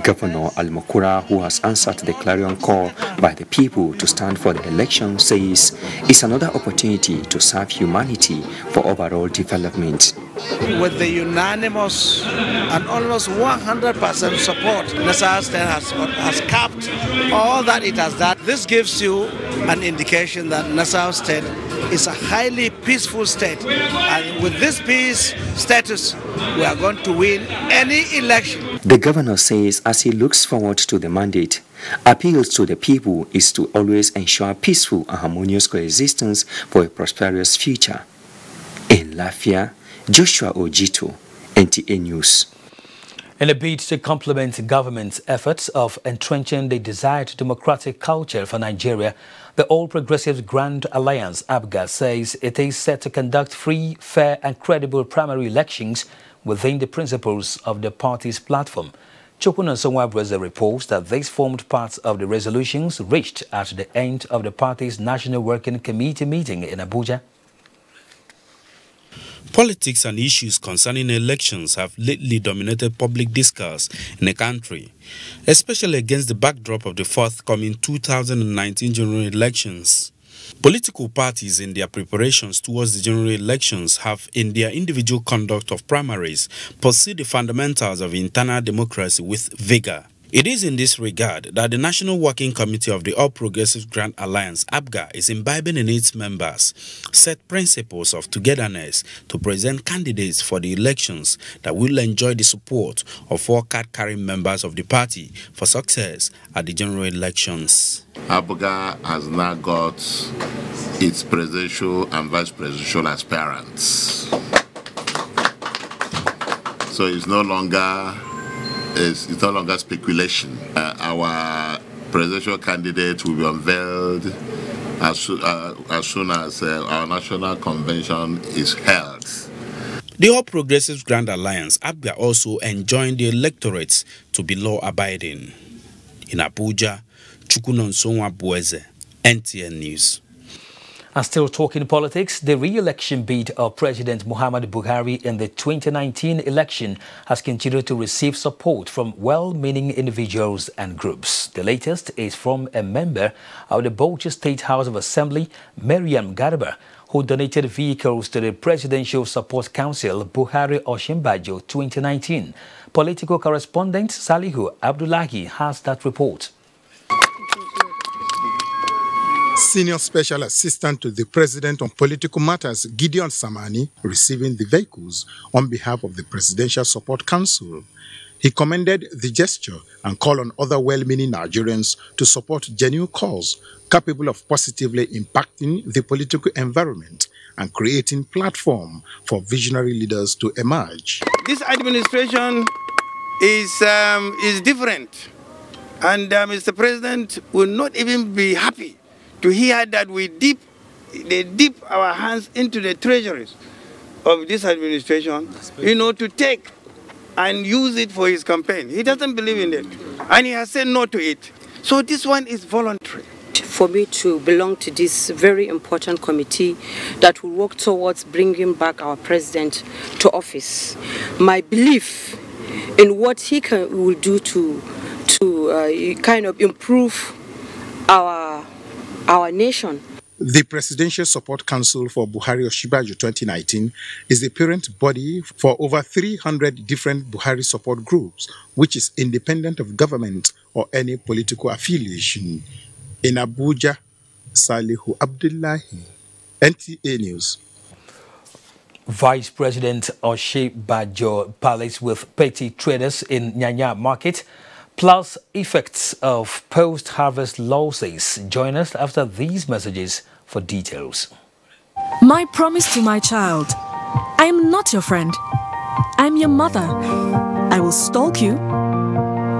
Governor Al-Makura, who has answered the clarion call by the people to stand for the election, says it's another opportunity to serve humanity for overall development. with the unanimous and almost 100% support Nasarawa State has capped all that it has done. This gives you an indication that Nasarawa State is a highly peaceful state, and with this peace status, we are going to win any election. The governor says as he looks forward to the mandate, appeals to the people is to always ensure peaceful and harmonious coexistence for a prosperous future. In Lafia, Joshua Ojito, NTA News. In a bid to complement government's efforts of entrenching the desired democratic culture for Nigeria, the All Progressives Grand Alliance, Abuja, says it is set to conduct free, fair and credible primary elections within the principles of the party's platform. Chukuna Sonwabreze reports that these formed part of the resolutions reached at the end of the party's National Working Committee meeting in Abuja. Politics and issues concerning elections have lately dominated public discourse in the country, especially against the backdrop of the forthcoming 2019 general elections. Political parties in their preparations towards the general elections have, in their individual conduct of primaries, pursued the fundamentals of internal democracy with vigor. It is in this regard that the National Working Committee of the All Progressives Grand Alliance, ABGA, is imbibing in its members set principles of togetherness to present candidates for the elections that will enjoy the support of all card-carrying members of the party for success at the general elections. ABGA has now got its presidential and vice presidential aspirants. So it's no longer speculation. Our presidential candidate will be unveiled as soon as our national convention is held. The All Progressives Grand Alliance, ABGA, also enjoined the electorates to be law-abiding. In Abuja, Chukuna Sonwabreze, NTA News. And still talking politics, the re-election bid of President Muhammadu Buhari in the 2019 election has continued to receive support from well-meaning individuals and groups. The latest is from a member of the Bauchi State House of Assembly, Mariam Garba, who donated vehicles to the Presidential Support Council Buhari Osinbajo 2019. Political correspondent Salihu Abdullahi has that report. Senior Special Assistant to the President on Political Matters, Gideon Samani, receiving the vehicles on behalf of the Presidential Support Council. He commended the gesture and called on other well-meaning Nigerians to support genuine cause capable of positively impacting the political environment and creating platform for visionary leaders to emerge. This administration is different, and Mr. President will not even be happy to hear that they dip our hands into the treasuries of this administration, to take and use it for his campaign. He doesn't believe in it, and he has said no to it. So this one is voluntary. For me to belong to this very important committee that will work towards bringing back our president to office. My belief in what he will do to kind of improve our nation. The Presidential Support Council for Buhari Osinbajo 2019 is the parent body for over 300 different Buhari support groups, which is independent of government or any political affiliation. In Abuja, Salihu Abdullahi, NTA News. Vice President Osinbajo parleys with petty traders in Nyanya Market, plus effects of post-harvest losses. Join us after these messages for details. My promise to my child: I am not your friend. I am your mother. I will stalk you,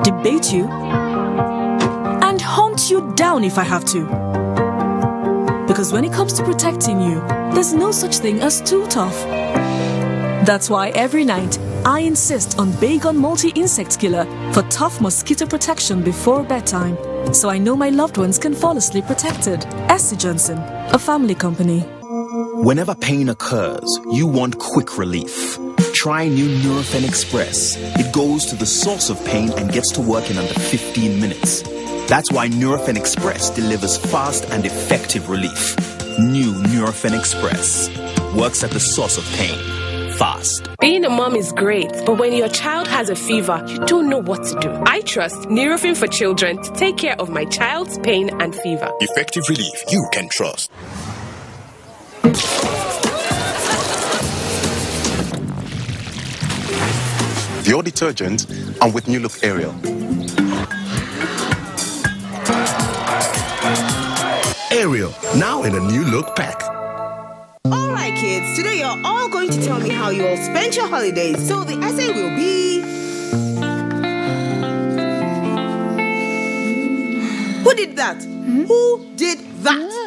debate you, and hunt you down if I have to. Because when it comes to protecting you, there's no such thing as too tough. That's why every night, I insist on Baygon Multi-Insect Killer for tough mosquito protection before bedtime, so I know my loved ones can fall asleep protected. SC Johnson, a family company. Whenever pain occurs, you want quick relief. Try new Nurofen Express. It goes to the source of pain and gets to work in under 15 minutes. That's why Nurofen Express delivers fast and effective relief. New Nurofen Express works at the source of pain. fast. Being a mom is great, but when your child has a fever, you don't know what to do. I trust Nurofen for Children to take care of my child's pain and fever. Effective relief you can trust. Your detergent and with New Look Ariel. Ariel, now in a New Look pack. Alright kids, today you're all going to tell me how you all spent your holidays. So the essay will be... Who did that? Who did that?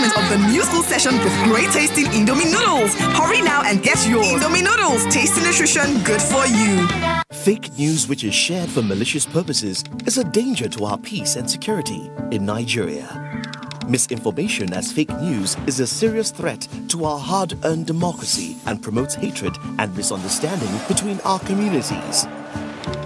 Of the new school session with great tasting Indomie noodles. Hurry now and get yours. Indomie noodles, tasty nutrition, good for you. Fake news which is shared for malicious purposes is a danger to our peace and security in Nigeria. Misinformation as fake news is a serious threat to our hard-earned democracy and promotes hatred and misunderstanding between our communities.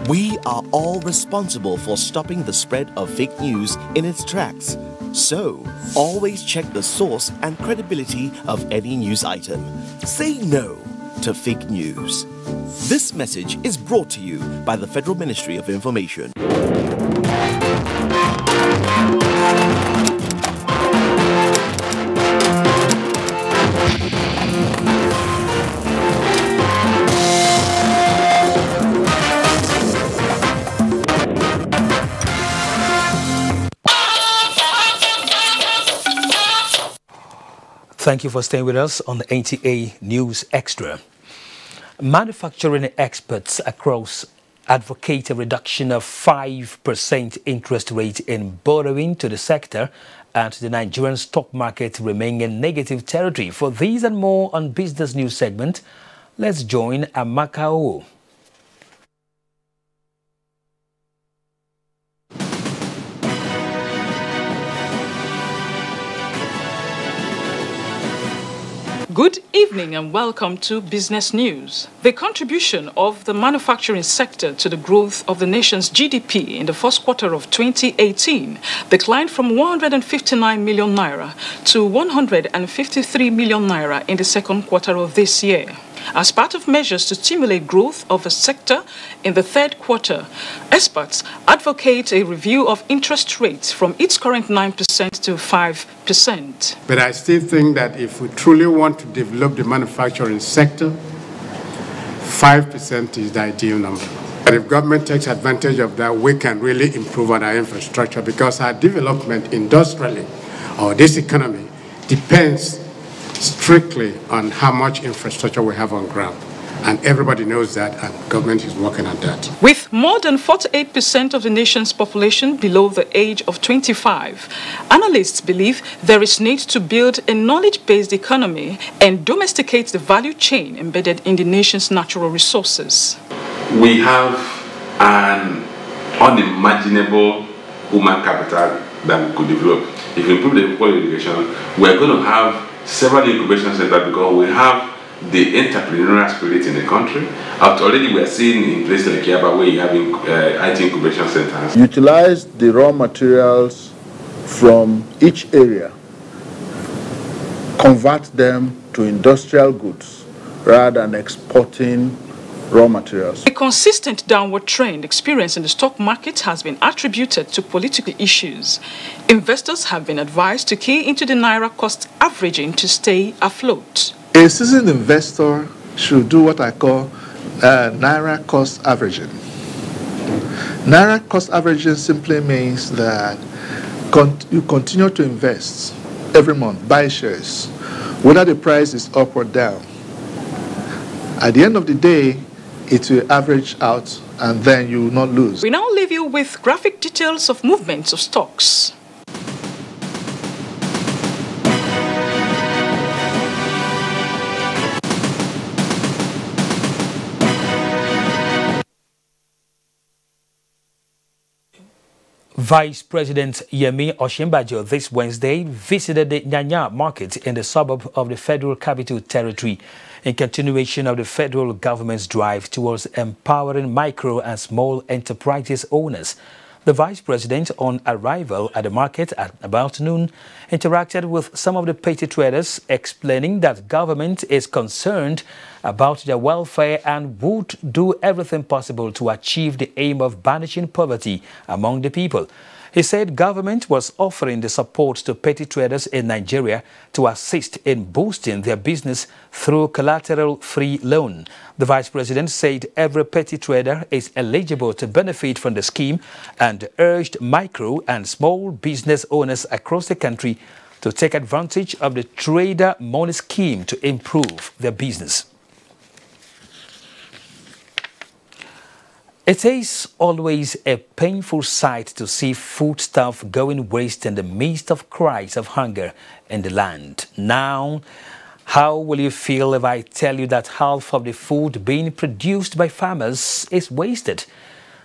We are all responsible for stopping the spread of fake news in its tracks. So, always check the source and credibility of any news item. Say no to fake news. This message is brought to you by the Federal Ministry of Information. Thank you for staying with us on the NTA News Extra. Manufacturing experts across advocate a reduction of 5% interest rate in borrowing to the sector and the Nigerian stock market remain in negative territory. For these and more on Business News segment, let's join Amaka O. Good evening and welcome to Business News. The contribution of the manufacturing sector to the growth of the nation's GDP in the first quarter of 2018 declined from 159 million naira to 153 million naira in the second quarter of this year. As part of measures to stimulate growth of the sector in the third quarter, experts advocate a review of interest rates from its current 9% to 5%. But I still think that if we truly want to develop the manufacturing sector, 5% is the ideal number. But if government takes advantage of that, we can really improve on our infrastructure, because our development industrially, or this economy, depends strictly on how much infrastructure we have on ground. And everybody knows that, and government is working on that. With more than 48% of the nation's population below the age of 25, analysts believe there is need to build a knowledge-based economy and domesticate the value chain embedded in the nation's natural resources. We have an unimaginable human capital that we could develop. If we improve the quality of education, we're going to have several incubation centers, because we have the entrepreneurial spirit in the country. Already we are seeing in places like Yaba where you have IT incubation centers. Utilize the raw materials from each area, convert them to industrial goods rather than exporting raw materials. A consistent downward trend experienced in the stock market has been attributed to political issues. Investors have been advised to key into the Naira cost averaging to stay afloat. A seasoned investor should do what I call Naira cost averaging. Naira cost averaging simply means that you continue to invest every month, buy shares, whether the price is up or down. At the end of the day, it will average out and then you will not lose. We now leave you with graphic details of movements of stocks. Vice President Yemi Osinbajo this Wednesday visited the Nyanya market in the suburb of the Federal Capital Territory in continuation of the federal government's drive towards empowering micro and small enterprises owners. The Vice President, on arrival at the market at about noon, interacted with some of the petty traders, explaining that government is concerned about their welfare and would do everything possible to achieve the aim of banishing poverty among the people. He said government was offering the support to petty traders in Nigeria to assist in boosting their business through collateral-free loan. The Vice President said every petty trader is eligible to benefit from the scheme and urged micro and small business owners across the country to take advantage of the trader money scheme to improve their business. It is always a painful sight to see foodstuff going waste in the midst of cries of hunger in the land. Now, how will you feel if I tell you that half of the food being produced by farmers is wasted?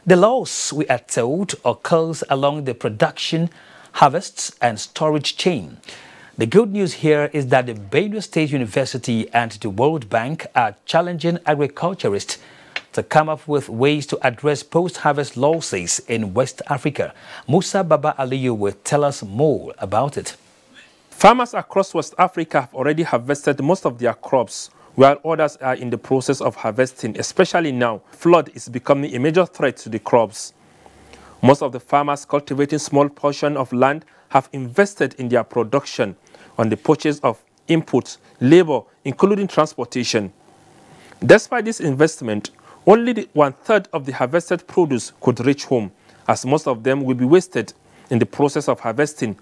The loss, we are told, occurs along the production, harvests and storage chain. The good news here is that the Benue State University and the World Bank are challenging agriculturists to come up with ways to address post-harvest losses in West Africa. Musa Baba Aliyu will tell us more about it. Farmers across West Africa have already harvested most of their crops, while others are in the process of harvesting, especially now. Flood is becoming a major threat to the crops. Most of the farmers cultivating small portion of land have invested in their production on the purchase of inputs, labor, including transportation. Despite this investment, only 1/3 of the harvested produce could reach home, as most of them will be wasted in the process of harvesting.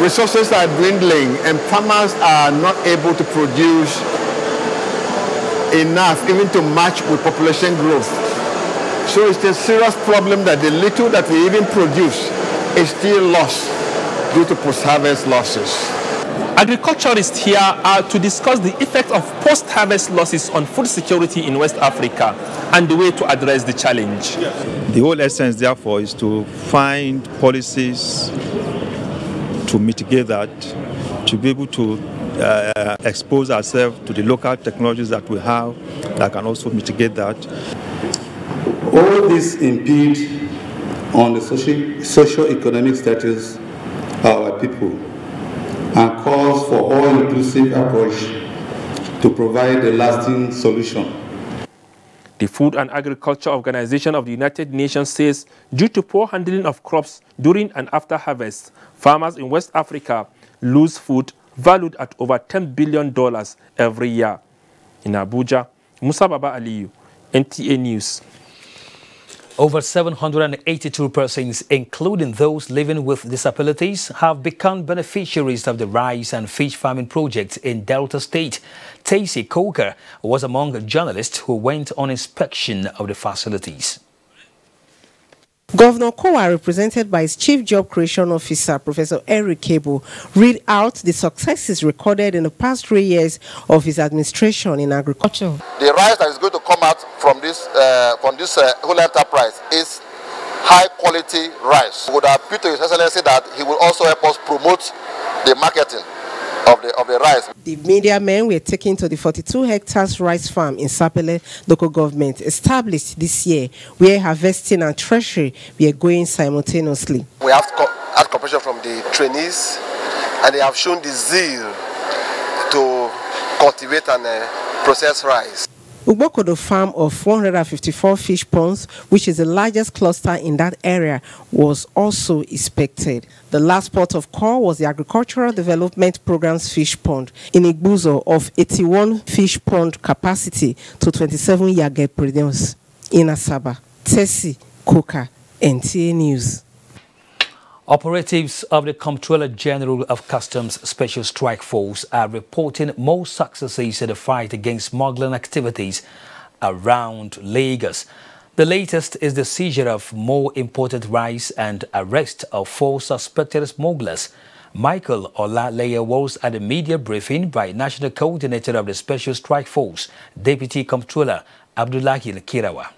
Resources are dwindling and farmers are not able to produce enough even to match with population growth. So it's a serious problem that the little that we even produce is still lost due to post-harvest losses. Agriculturists here are to discuss the effect of post-harvest losses on food security in West Africa and the way to address the challenge. The whole essence, therefore, is to find policies to mitigate that, to be able to expose ourselves to the local technologies that we have that can also mitigate that. All this impede on the socio-economic status of our people and calls for all-inclusive approach to provide a lasting solution. The Food and Agriculture Organization of the United Nations says due to poor handling of crops during and after harvest, farmers in West Africa lose food valued at over $10 billion every year. In Abuja, Musa Baba Aliyu, NTA News. Over 782 persons, including those living with disabilities, have become beneficiaries of the rice and fish farming project in Delta State. Tacy Coker was among journalists who went on inspection of the facilities. Governor Kowa, represented by his Chief Job Creation Officer, Professor Eric Cable, read out the successes recorded in the past 3 years of his administration in agriculture. The rice that is going to come out from this whole enterprise is high quality rice. We would appeal to His Excellency that he will also help us promote the marketing of the rice. The media men were taken to the 42 hectares rice farm in Sapele local government established this year, where harvesting and treasury were going simultaneously. We have had cooperation from the trainees, and they have shown the zeal to cultivate and process rice. Ugbokodo farm of 154 fish ponds, which is the largest cluster in that area, was also inspected. The last port of call was the Agricultural Development Program's fish pond in Igbuzo of 81 fish pond capacity to 27 yage produce in Asaba. Tessie Coker, NTA News. Operatives of the Comptroller General of Customs Special Strike Force are reporting more successes in the fight against smuggling activities around Lagos. The latest is the seizure of more imported rice and arrest of 4 suspected smugglers. Michael Olaleye was at a media briefing by National Coordinator of the Special Strike Force, Deputy Comptroller Abdullahi Kirawa.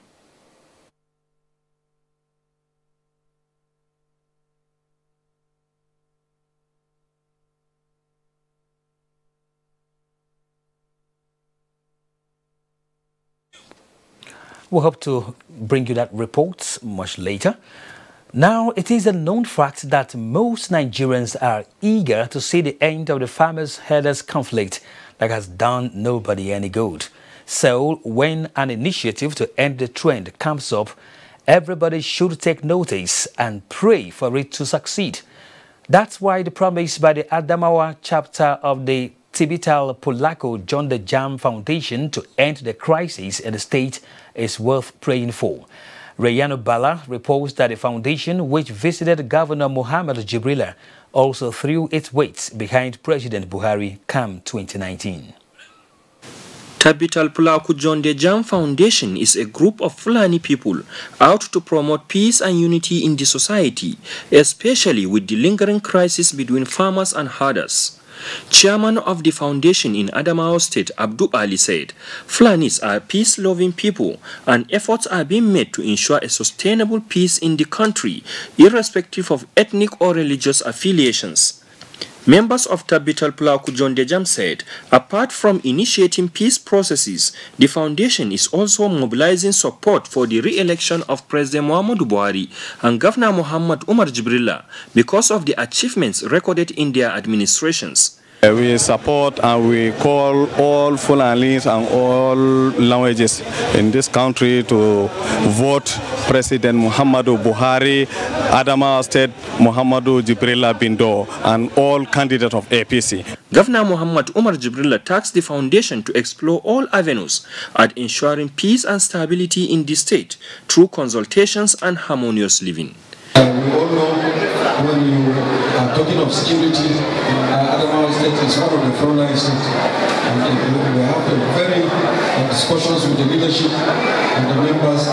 We hope to bring you that report much later. Now, it is a known fact that most Nigerians are eager to see the end of the farmers-herders conflict that has done nobody any good. So, when an initiative to end the trend comes up, everybody should take notice and pray for it to succeed. That's why the promise by the Adamawa chapter of the Tibital Polaco John the Jam Foundation to end the crisis in the state is worth praying for. Rayano Bala reports that the foundation, which visited Governor Muhammad Jibrila, also threw its weight behind President Buhari come 2019. Tabital Pulaku John the Jam Foundation is a group of Fulani people out to promote peace and unity in the society, especially with the lingering crisis between farmers and herders. Chairman of the foundation in Adamawa State, Abdu Ali, said, Fulanis are peace-loving people and efforts are being made to ensure a sustainable peace in the country, irrespective of ethnic or religious affiliations. Members of Tabital Pulaku John Dejam said, apart from initiating peace processes, the foundation is also mobilizing support for the re-election of President Muhammadu Buhari and Governor Muhammad Umar Jibrila because of the achievements recorded in their administrations. We support and we call all Fulanis and all languages in this country to vote President Muhammadu Buhari, Adamawa State Muhammadu Jibrila Bindo, and all candidates of APC. Governor Muhammad Umar Jibrila tasked the foundation to explore all avenues at ensuring peace and stability in the state through consultations and harmonious living. We all know when you are talking of security, Adamawa State is one of the frontline states. And we have a very discussions with the leadership and the members.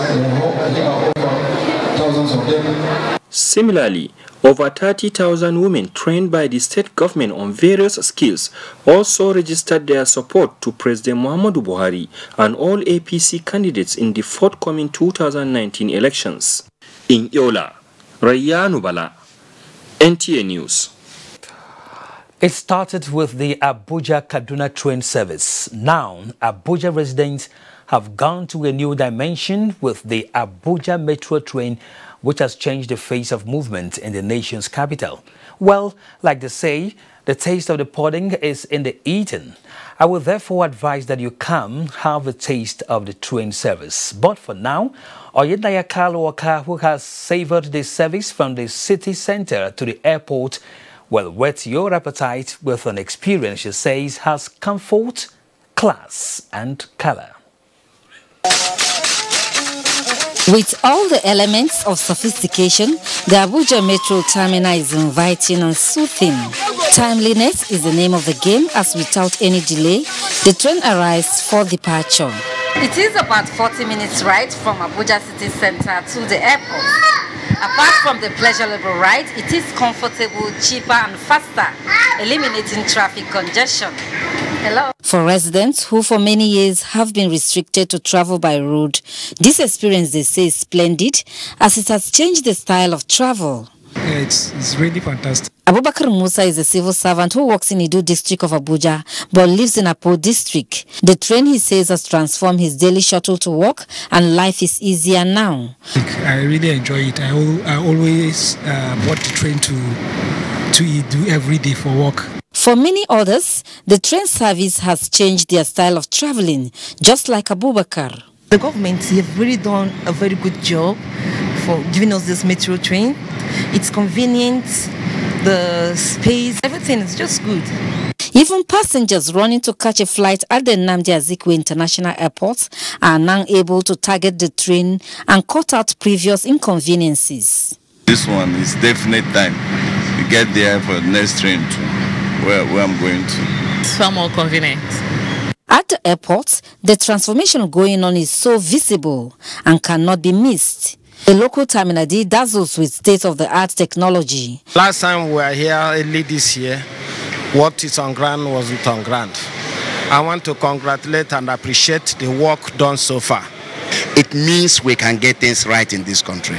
There are over thousands of them. Similarly, over 30,000 women trained by the state government on various skills also registered their support to President Muhammadu Buhari and all APC candidates in the forthcoming 2019 elections. In Yola, Rayanu Bala, NTA News. It started with the Abuja-Kaduna train service. Now, Abuja residents have gone to a new dimension with the Abuja Metro train, which has changed the face of movement in the nation's capital. Well, like they say, the taste of the pudding is in the eating. I would therefore advise that you come have a taste of the train service. But for now, Oyedaya Kalwaka, who has savored the service from the city center to the airport, will whet your appetite with an experience she says has comfort, class and color. With all the elements of sophistication, the Abuja Metro Terminal is inviting and soothing. Timeliness is the name of the game, as without any delay, the train arrives for departure. It is about 40 minutes ride from Abuja City Center to the airport. Apart from the pleasurable ride, it is comfortable, cheaper and faster, eliminating traffic congestion. Hello. For residents who for many years have been restricted to travel by road, this experience, they say, is splendid as it has changed the style of travel. Yeah, it's really fantastic. Abubakar Musa is a civil servant who works in Idu district of Abuja but lives in Apo district. The train, he says, has transformed his daily shuttle to work and life is easier now. I really enjoy it. I always bought the train to Idu every day for work. For many others, the train service has changed their style of traveling, just like Abubakar. The government have really done a very good job for giving us this metro train. It's convenient, the space, everything is just good. Even passengers running to catch a flight at the Nnamdi Azikiwe International Airport are now able to target the train and cut out previous inconveniences. This one is definite time. You get there for the next train to where I'm going to. It's far more convenient. At the airport, the transformation going on is so visible and cannot be missed. The local terminal dazzles with state-of-the-art technology. Last time we were here early this year, what is on ground wasn't on ground. I want to congratulate and appreciate the work done so far. It means we can get things right in this country.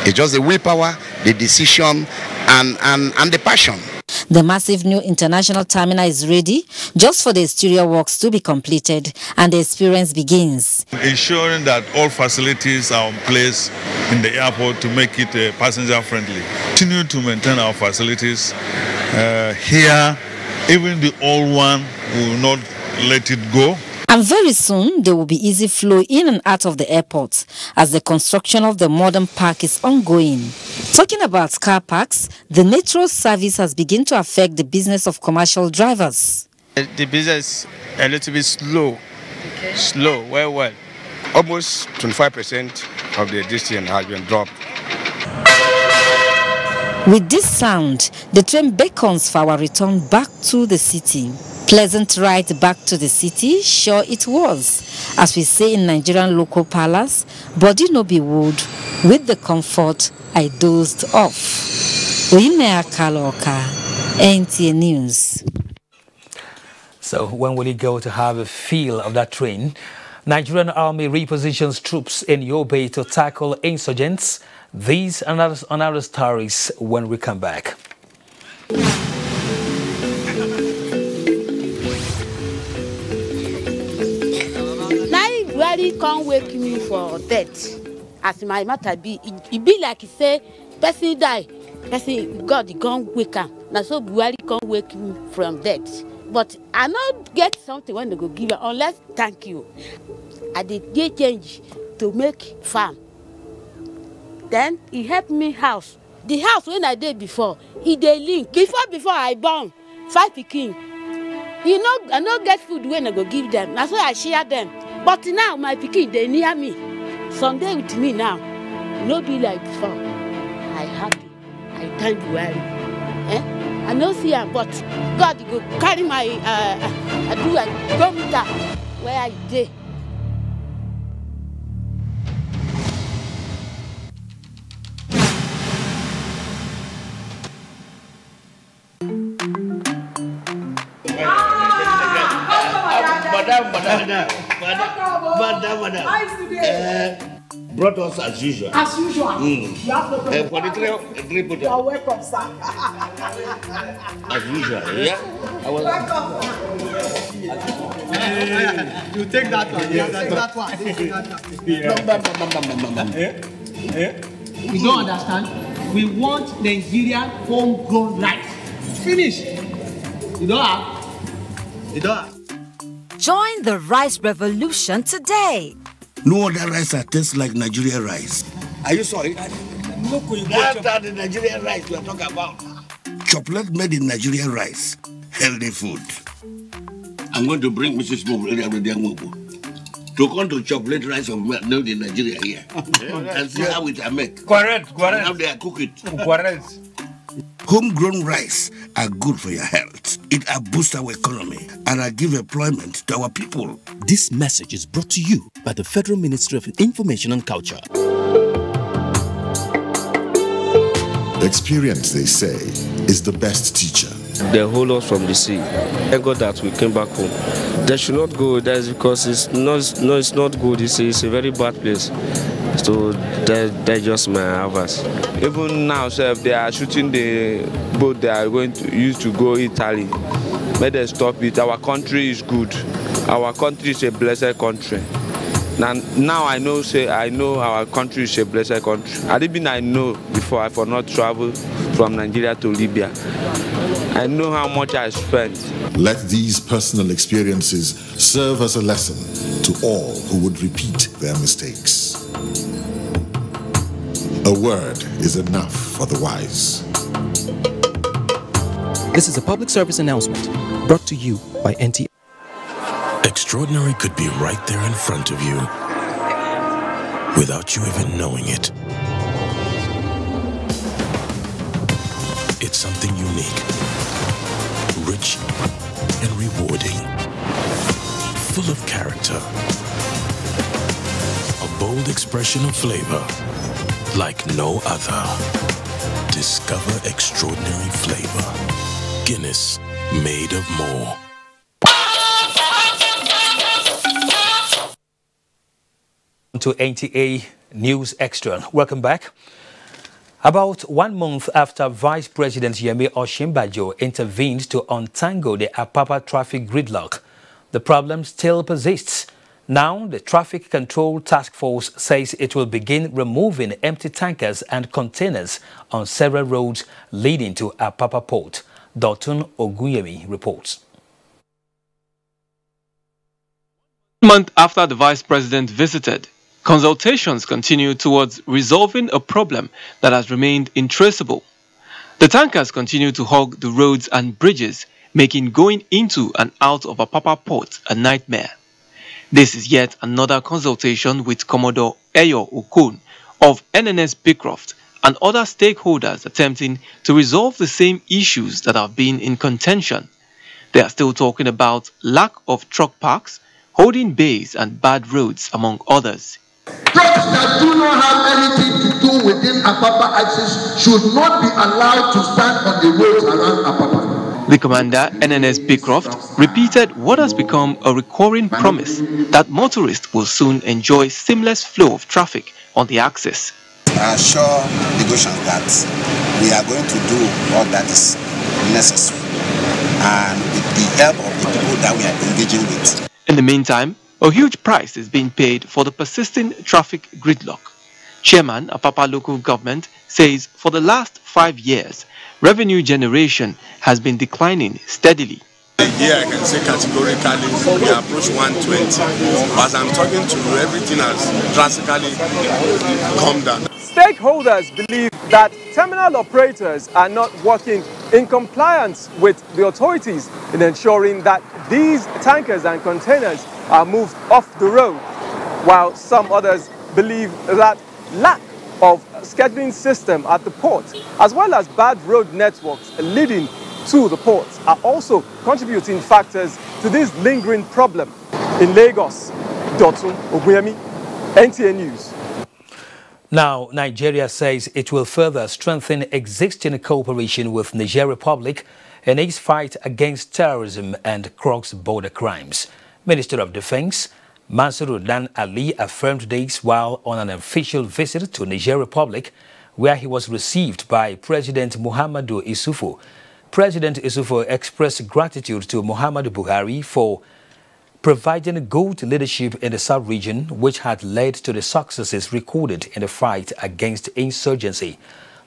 It's just the willpower, the decision, and the passion. The massive new international terminal is ready just for the exterior works to be completed and the experience begins. Ensuring that all facilities are in place in the airport to make it passenger friendly. Continue to maintain our facilities here. Even the old one, we will not let it go. And very soon, there will be easy flow in and out of the airport as the construction of the modern park is ongoing. Talking about car parks, the metro service has begun to affect the business of commercial drivers. The business a little bit slow, well. Almost 25% of the distance has been dropped. With this sound, the train beckons for our return back to the city. Pleasant ride back to the city, sure it was. As we say in Nigerian local palace, body no be wood, with the comfort I dozed off. Oyinaya Kaloka, NTA News. So when will you go to have a feel of that train? Nigerian army repositions troops in Yobe to tackle insurgents. These and other stories when we come back. Really can't wake me for death. As my matter be, it be like he say, person die, person God can't wake up. Now so really can't wake me from death. But I not get something when they go give her unless thank you. I did get change to make farm. Then he helped me house. The house when I did before, he dey link. Before I born 5 pikin. You know, I not get food when I go give them. That's why I share them. But now my pikin they near me. Sunday with me now. No be like before. I happy. I thank you well. I no see her, but God go carry my I do a go meet her where I dey. Madam. Brought us as usual. As usual. You have no problem. For the three people. You are welcome, sir. As usual, yeah? I was welcome. You take that one. You take that one. You don't understand? We want Nigerian homegrown rice. Finish. You don't have? You don't have? Join the rice revolution today. No other rice that tastes like Nigerian rice. Are you sorry? That's the Nigerian rice we are talking about. Chocolate made in Nigerian rice. Healthy food. I'm going to bring Mrs. Mobu to come to chocolate rice of made in Nigeria here. And see how it are made. Correct. And how they are cook it. Correct. Homegrown rice are good for your health. It boosts our economy and give employment to our people. This message is brought to you by the Federal Ministry of Information and Culture. Experience, they say, is the best teacher. They hold us from the sea. Thank God that we came back home. They should not go there because it's not good. It's a very bad place. So they just may have us. Even now, sir, they are shooting the boat they are going to use to go Italy. May they stop it. Our country is good. Our country is a blessed country. Now I know our country is a blessed country. I know before I for not travel from Nigeria to Libya. I know how much I spent. Let these personal experiences serve as a lesson to all who would repeat their mistakes. A word is enough for the wise. This is a public service announcement brought to you by NTA. Extraordinary could be right there in front of you without you even knowing it. It's something unique, rich and rewarding, full of character. A bold expression of flavor like no other. Discover extraordinary flavor. Guinness, made of more. To NTA News Extra. Welcome back. About 1 month after Vice President Yemi Osinbajo intervened to untangle the Apapa traffic gridlock, the problem still persists. Now, the Traffic Control Task Force says it will begin removing empty tankers and containers on several roads leading to Apapa Port. Dotun Oguyemi reports. 1 month after the Vice President visited, consultations continue towards resolving a problem that has remained intraceable. The tankers continue to hog the roads and bridges, making going into and out of Apapa Port a nightmare. This is yet another consultation with Commodore Eyo Okun of NNS Beecroft and other stakeholders attempting to resolve the same issues that have been in contention. They are still talking about lack of truck parks, holding bays and bad roads, among others. Trucks that do not have anything to do within Apapa axis should not be allowed to stand on the roads around Apapa. The commander, NNS Beecroft, repeated what has become a recurring promise that motorists will soon enjoy seamless flow of traffic on the axis. I assure negotiations that we are going to do all that is necessary and with the help of the people that we are engaging with. In the meantime, a huge price is being paid for the persisting traffic gridlock. Chairman Apapa local government says for the last 5 years, revenue generation has been declining steadily. Here I can say categorically we approach 120. As I'm talking to you, everything has drastically come down. Stakeholders believe that terminal operators are not working in compliance with the authorities in ensuring that these tankers and containers are moved off the road, while some others believe that lack of scheduling system at the port, as well as bad road networks leading to the ports, are also contributing factors to this lingering problem. In Lagos, Dotun Oguyemi, NTA News. Now, Nigeria says it will further strengthen existing cooperation with Niger Republic in its fight against terrorism and cross-border crimes. Minister of Defense Mansour Dan Ali affirmed this while on an official visit to Niger Republic, where he was received by President Muhammadu Issoufou. President Issoufou expressed gratitude to Muhammadu Buhari for providing good leadership in the South region, which had led to the successes recorded in the fight against insurgency.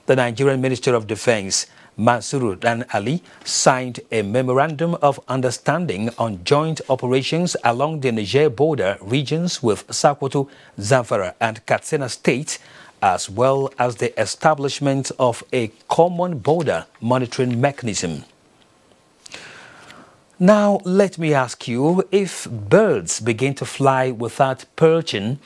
The Nigerian Minister of Defense, Mansour Dan Ali, signed a memorandum of understanding on joint operations along the Niger border regions with Sokoto, Zamfara and Katsina states, as well as the establishment of a common border monitoring mechanism. Now, let me ask you, if birds begin to fly without perching,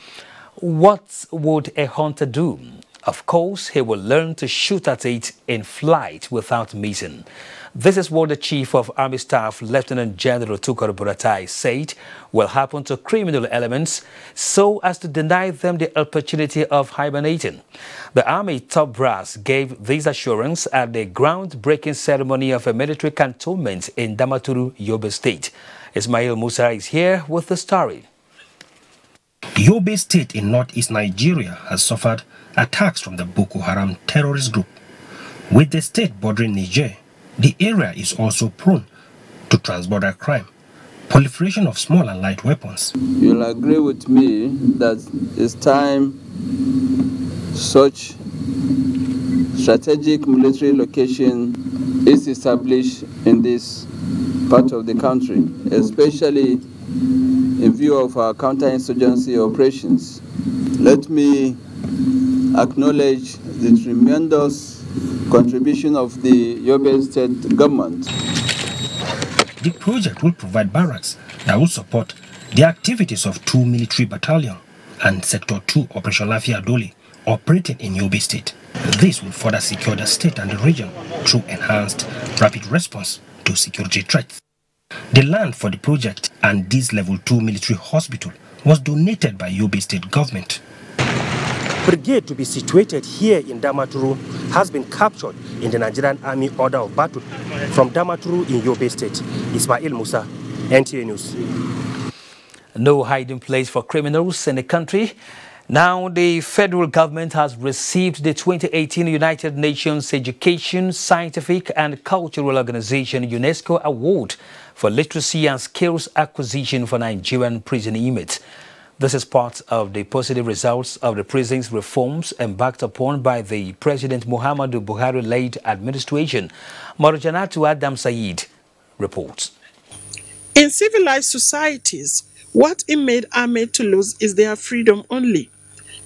what would a hunter do? Of course, he will learn to shoot at it in flight without missing. This is what the Chief of Army Staff, Lieutenant General Tukur Buratai, said will happen to criminal elements so as to deny them the opportunity of hibernating. The Army top brass gave this assurance at the groundbreaking ceremony of a military cantonment in Damaturu, Yobe State. Ismail Musa is here with the story. Yobe State in northeast Nigeria has suffered attacks from the Boko Haram terrorist group. With the state bordering Niger, the area is also prone to transborder crime, proliferation of small and light weapons. You'll agree with me that it's time such strategic military location is established in this part of the country, especially in view of our counterinsurgency operations. Let me acknowledge the tremendous contribution of the Yobe State government. The project will provide barracks that will support the activities of 2 military battalions and Sector 2 Operation Lafia Dole operating in Yobe State. This will further secure the state and the region through enhanced rapid response to security threats. The land for the project and this level 2 military hospital was donated by Yobe State government. Brigade to be situated here in Damaturu has been captured in the Nigerian Army order of battle from Damaturu in Yobe State. Ismail Musa, NTA News. No hiding place for criminals in the country. Now, the federal government has received the 2018 United Nations Education, Scientific and Cultural Organization UNESCO Award for Literacy and Skills Acquisition for Nigerian prison inmates. This is part of the positive results of the prisons reforms embarked upon by the President Muhammadu Buhari-led administration. Marjanatu Adam Said reports. In civilized societies, what inmates are made to lose is their freedom only.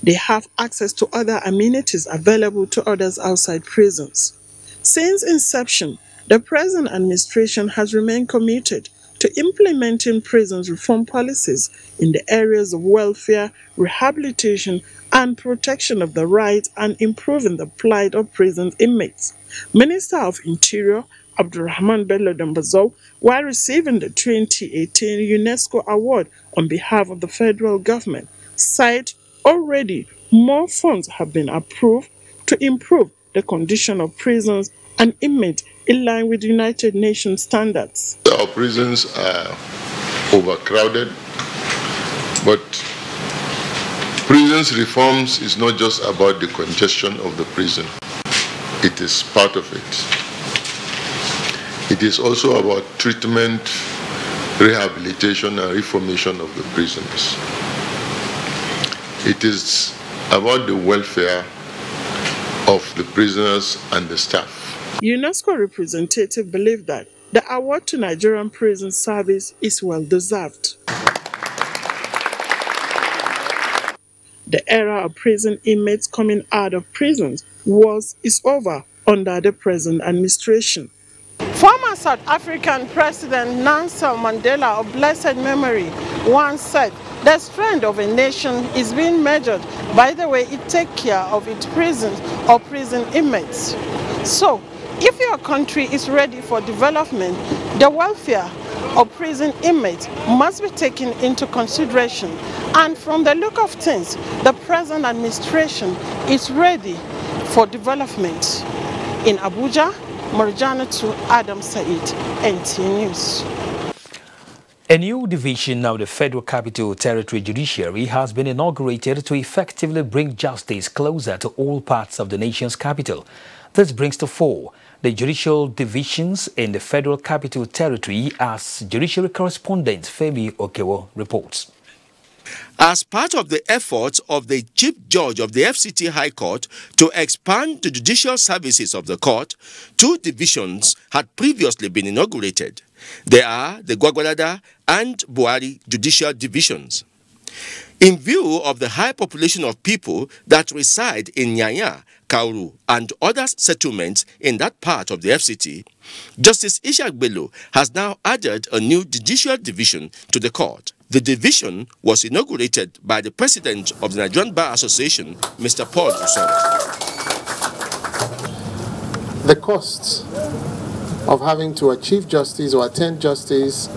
They have access to other amenities available to others outside prisons. Since inception, the present administration has remained committed to implementing prisons reform policies in the areas of welfare, rehabilitation, and protection of the rights and improving the plight of prison inmates. Minister of Interior Abdulrahman Bello Dambazo, while receiving the 2018 UNESCO Award on behalf of the federal government, said already more funds have been approved to improve the condition of prisons and inmates in line with United Nations standards. Our prisons are overcrowded, but prisons reforms is not just about the congestion of the prison. It is part of it. It is also about treatment, rehabilitation, and reformation of the prisoners. It is about the welfare of the prisoners and the staff. UNESCO representative believe that the award to Nigerian prison service is well deserved. The era of prison inmates coming out of prisons is over under the present administration. Former South African President Nelson Mandela of blessed memory once said, "The strength of a nation is being measured by the way it takes care of its prisons or prison inmates." So, if your country is ready for development, the welfare of prison inmates must be taken into consideration. And from the look of things, the present administration is ready for development. In Abuja, Marjanatu Adam Said, NTA News. A new division of the Federal Capital Territory Judiciary has been inaugurated to effectively bring justice closer to all parts of the nation's capital. This brings to fore the judicial divisions in the Federal Capital Territory, as judiciary correspondent Femi Okewo reports. As part of the efforts of the Chief Judge of the FCT High Court to expand the judicial services of the court, two divisions had previously been inaugurated. They are the Gwagwalada and Buhari judicial divisions. In view of the high population of people that reside in Nyanya, Kauru, and other settlements in that part of the FCT, Justice Ishak Bello has now added a new judicial division to the court. The division was inaugurated by the president of the Nigerian Bar Association, Mr. Paul Usoro. The costs of having to achieve justice or attend justice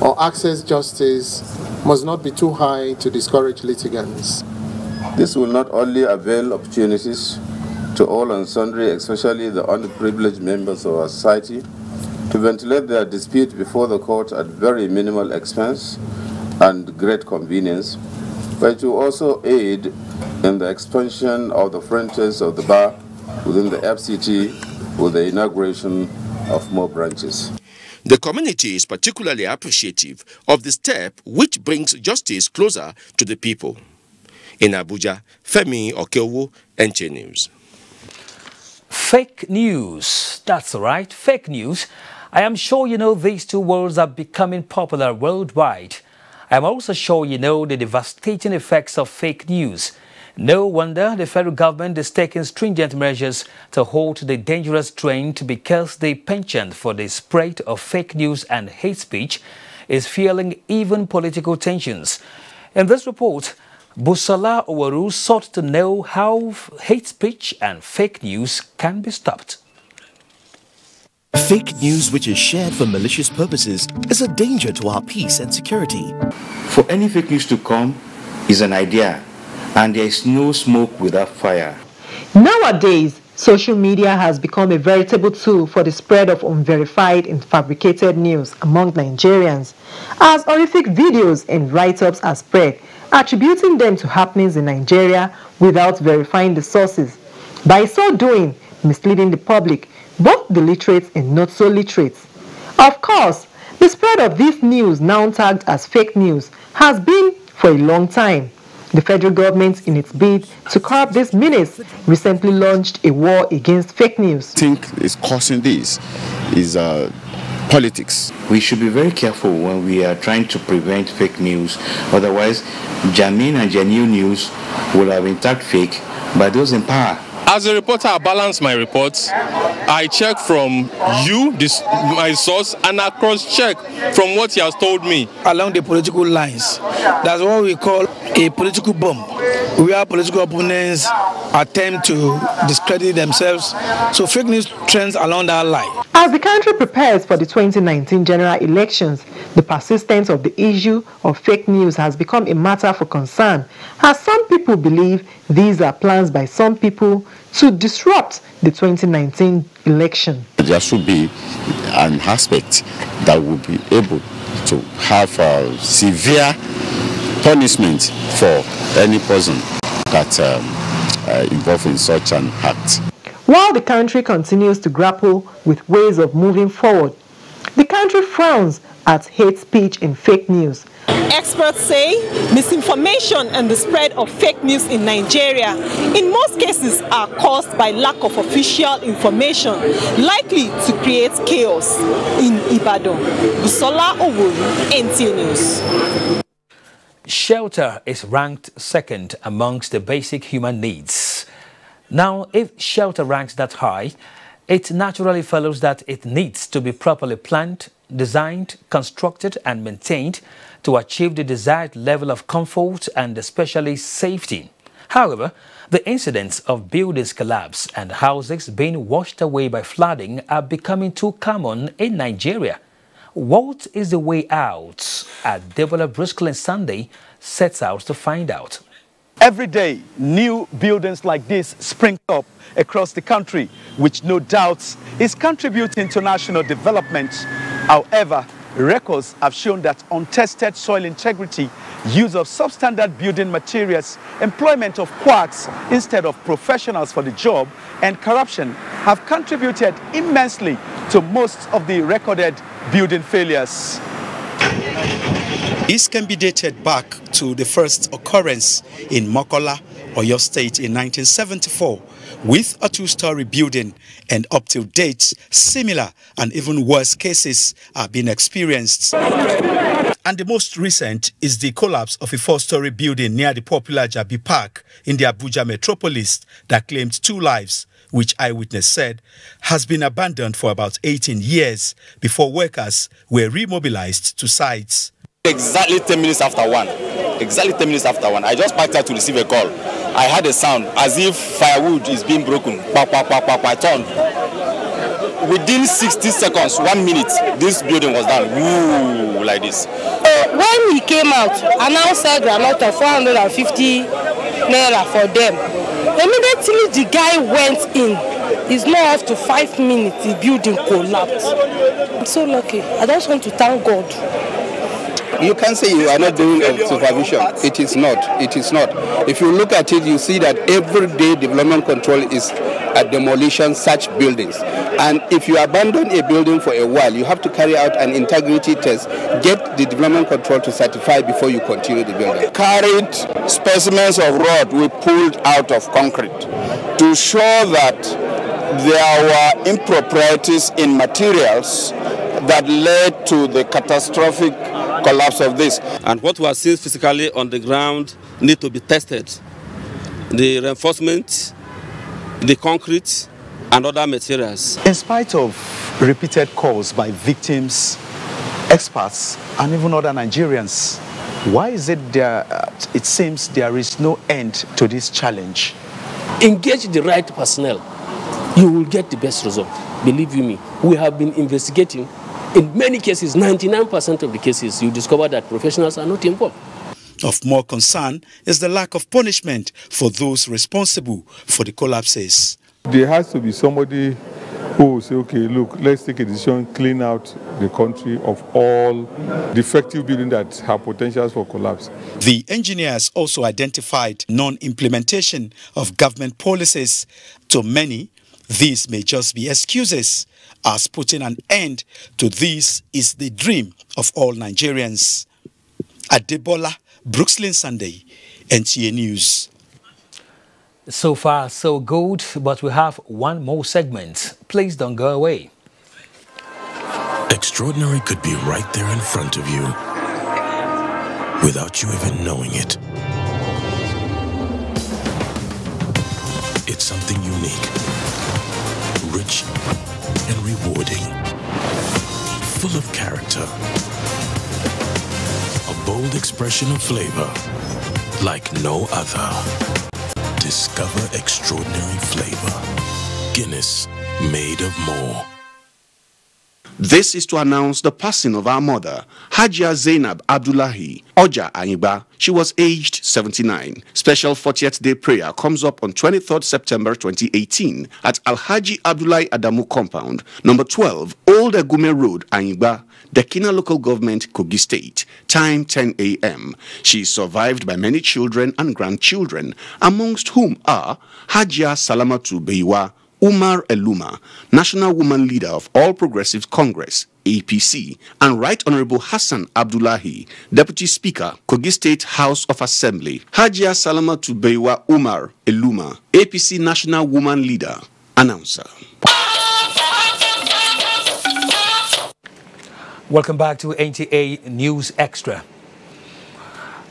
or access justice must not be too high to discourage litigants. This will not only avail opportunities to all and sundry, especially the underprivileged members of our society, to ventilate their dispute before the court at very minimal expense and great convenience, but to also aid in the expansion of the franchise of the bar within the FCT with the inauguration of more branches. The community is particularly appreciative of the step which brings justice closer to the people. In Abuja, Femi Okewo, NTA News. Fake news. That's right, fake news. I am sure you know these two words are becoming popular worldwide. I am also sure you know the devastating effects of fake news. No wonder the federal government is taking stringent measures to halt the dangerous trend, because the penchant for the spread of fake news and hate speech is fueling even political tensions. In this report, Busola Owaru sought to know how hate speech and fake news can be stopped. Fake news which is shared for malicious purposes is a danger to our peace and security. For any fake news to come is an idea, and there is no smoke without fire. Nowadays, social media has become a veritable tool for the spread of unverified and fabricated news among Nigerians, as horrific videos and write-ups are spread, attributing them to happenings in Nigeria without verifying the sources. By so doing, misleading the public, both the literate and not so literate. Of course, the spread of this news, now tagged as fake news, has been for a long time. The federal government, in its bid to curb this menace, recently launched a war against fake news. I think is causing this is politics. We should be very careful when we are trying to prevent fake news. Otherwise, genuine and genuine news will have been tagged fake by those in power. As a reporter, I balance my reports. I check from you, my source, and I cross-check from what he has told me. Along the political lines, that's what we call a political bomb, where political opponents attempt to discredit themselves. So fake news trends along that line. As the country prepares for the 2019 general elections, the persistence of the issue of fake news has become a matter for concern, as some people believe these are plans by some people to disrupt the 2019 election. There should be an aspect that will be able to have severe punishment for any person that involved in such an act. While the country continues to grapple with ways of moving forward, the country frowns at hate speech and fake news. Experts say misinformation and the spread of fake news in Nigeria in most cases are caused by lack of official information, likely to create chaos in Ibadan. Busola Owuru, NTA News. Shelter is ranked second amongst the basic human needs. Now, if shelter ranks that high, it naturally follows that it needs to be properly planned, designed, constructed and maintained to achieve the desired level of comfort and especially safety. However, the incidents of buildings collapse and houses being washed away by flooding are becoming too common in Nigeria. What is the way out? Deborah Brusklin Sunday sets out to find out. Every day, new buildings like this spring up across the country, which no doubt is contributing to national development. However, records have shown that untested soil integrity, use of substandard building materials, employment of quacks instead of professionals for the job, and corruption have contributed immensely to most of the recorded building failures. This can be dated back to the first occurrence in Mokola, Oyo State in 1974 with a two-story building, and up to date, similar and even worse cases are being experienced. And the most recent is the collapse of a four-story building near the popular Jabi Park in the Abuja metropolis that claimed 2 lives, which eyewitness said has been abandoned for about 18 years before workers were remobilized to sites. Exactly 10 minutes after 1. Exactly 10 minutes after 1. I just packed out to receive a call. I heard a sound as if firewood is being broken. I turned. Within 60 seconds, 1 minute, this building was down. Woo, like this. When he came out, announced said a lot of 450 naira for them. Immediately the guy went in. It's not up to 5 minutes, the building collapsed. I'm so lucky. I just want to thank God. You can't say you are not doing supervision. It is not. It is not. If you look at it, you see that every day development control is at demolition such buildings. And if you abandon a building for a while, you have to carry out an integrity test, get the development control to certify before you continue the building. Carried specimens of road we pulled out of concrete to show that there were improprieties in materials that led to the catastrophic collapse of this. And what we are seeing physically on the ground need to be tested. The reinforcement, the concrete and other materials. In spite of repeated calls by victims, experts and even other Nigerians, why is it it seems there is no end to this challenge? Engage the right personnel you will get the best result. Believe you me, we have been investigating. In many cases, 99% of the cases, you discover that professionals are not involved. Of more concern is the lack of punishment for those responsible for the collapses. There has to be somebody who will say, okay, look, let's take a decision, clean out the country of all defective buildings that have potentials for collapse. The engineers also identified non-implementation of government policies. To many, these may just be excuses, as putting an end to this is the dream of all Nigerians. Adebola, Brooklyn Sunday, NTA News. So far, so good, but we have one more segment. Please don't go away. Extraordinary could be right there in front of you, without you even knowing it. It's something unique, rich and rewarding, full of character. A bold expression of flavor like no other. Discover extraordinary flavor. Guinness, made of more. This is to announce the passing of our mother, Hajia Zainab Abdullahi Oja Ayiba. She was aged 79. Special 40th day prayer comes up on 23rd September 2018 at Alhaji Abdullahi Adamu Compound, number 12, Old Egume Road, Ayiba, Dekina Local Government, Kogi State. Time 10 a.m. She is survived by many children and grandchildren, amongst whom are Hajia Salamatu Beiwa Umar Eluma, National Woman Leader of All Progressive Congress, APC, and Right Honorable Hassan Abdullahi, Deputy Speaker, Kogi State House of Assembly. Hajia Salamatu Beiwa Umar Eluma, APC National Woman Leader. Announcer. Welcome back to NTA News Extra.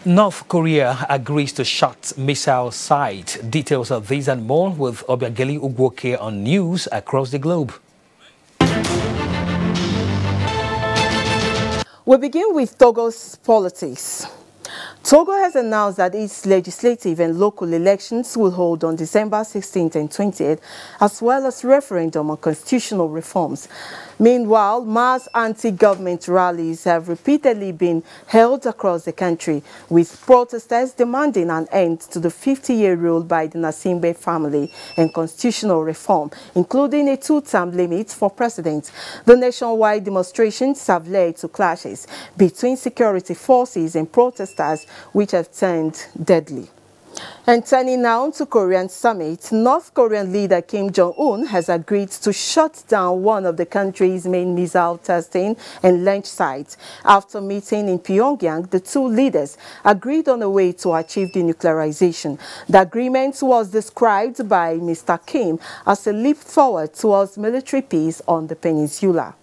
North Korea agrees to shut missile site. Details of these and more with Obiageli Ugwoke on news across the globe. We begin with Togo's politics. Togo has announced that its legislative and local elections will hold on December 16th and 20th, as well as referendum on constitutional reforms. Meanwhile, mass anti-government rallies have repeatedly been held across the country, with protesters demanding an end to the 50-year rule by the Nasimbe family and constitutional reform, including a 2-term limit for president. The nationwide demonstrations have led to clashes between security forces and protesters, which have turned deadly. And turning now to Korean summit, North Korean leader Kim Jong-un has agreed to shut down one of the country's main missile testing and launch sites. After meeting in Pyongyang, the two leaders agreed on a way to achieve denuclearization. The agreement was described by Mr. Kim as a leap forward towards military peace on the peninsula.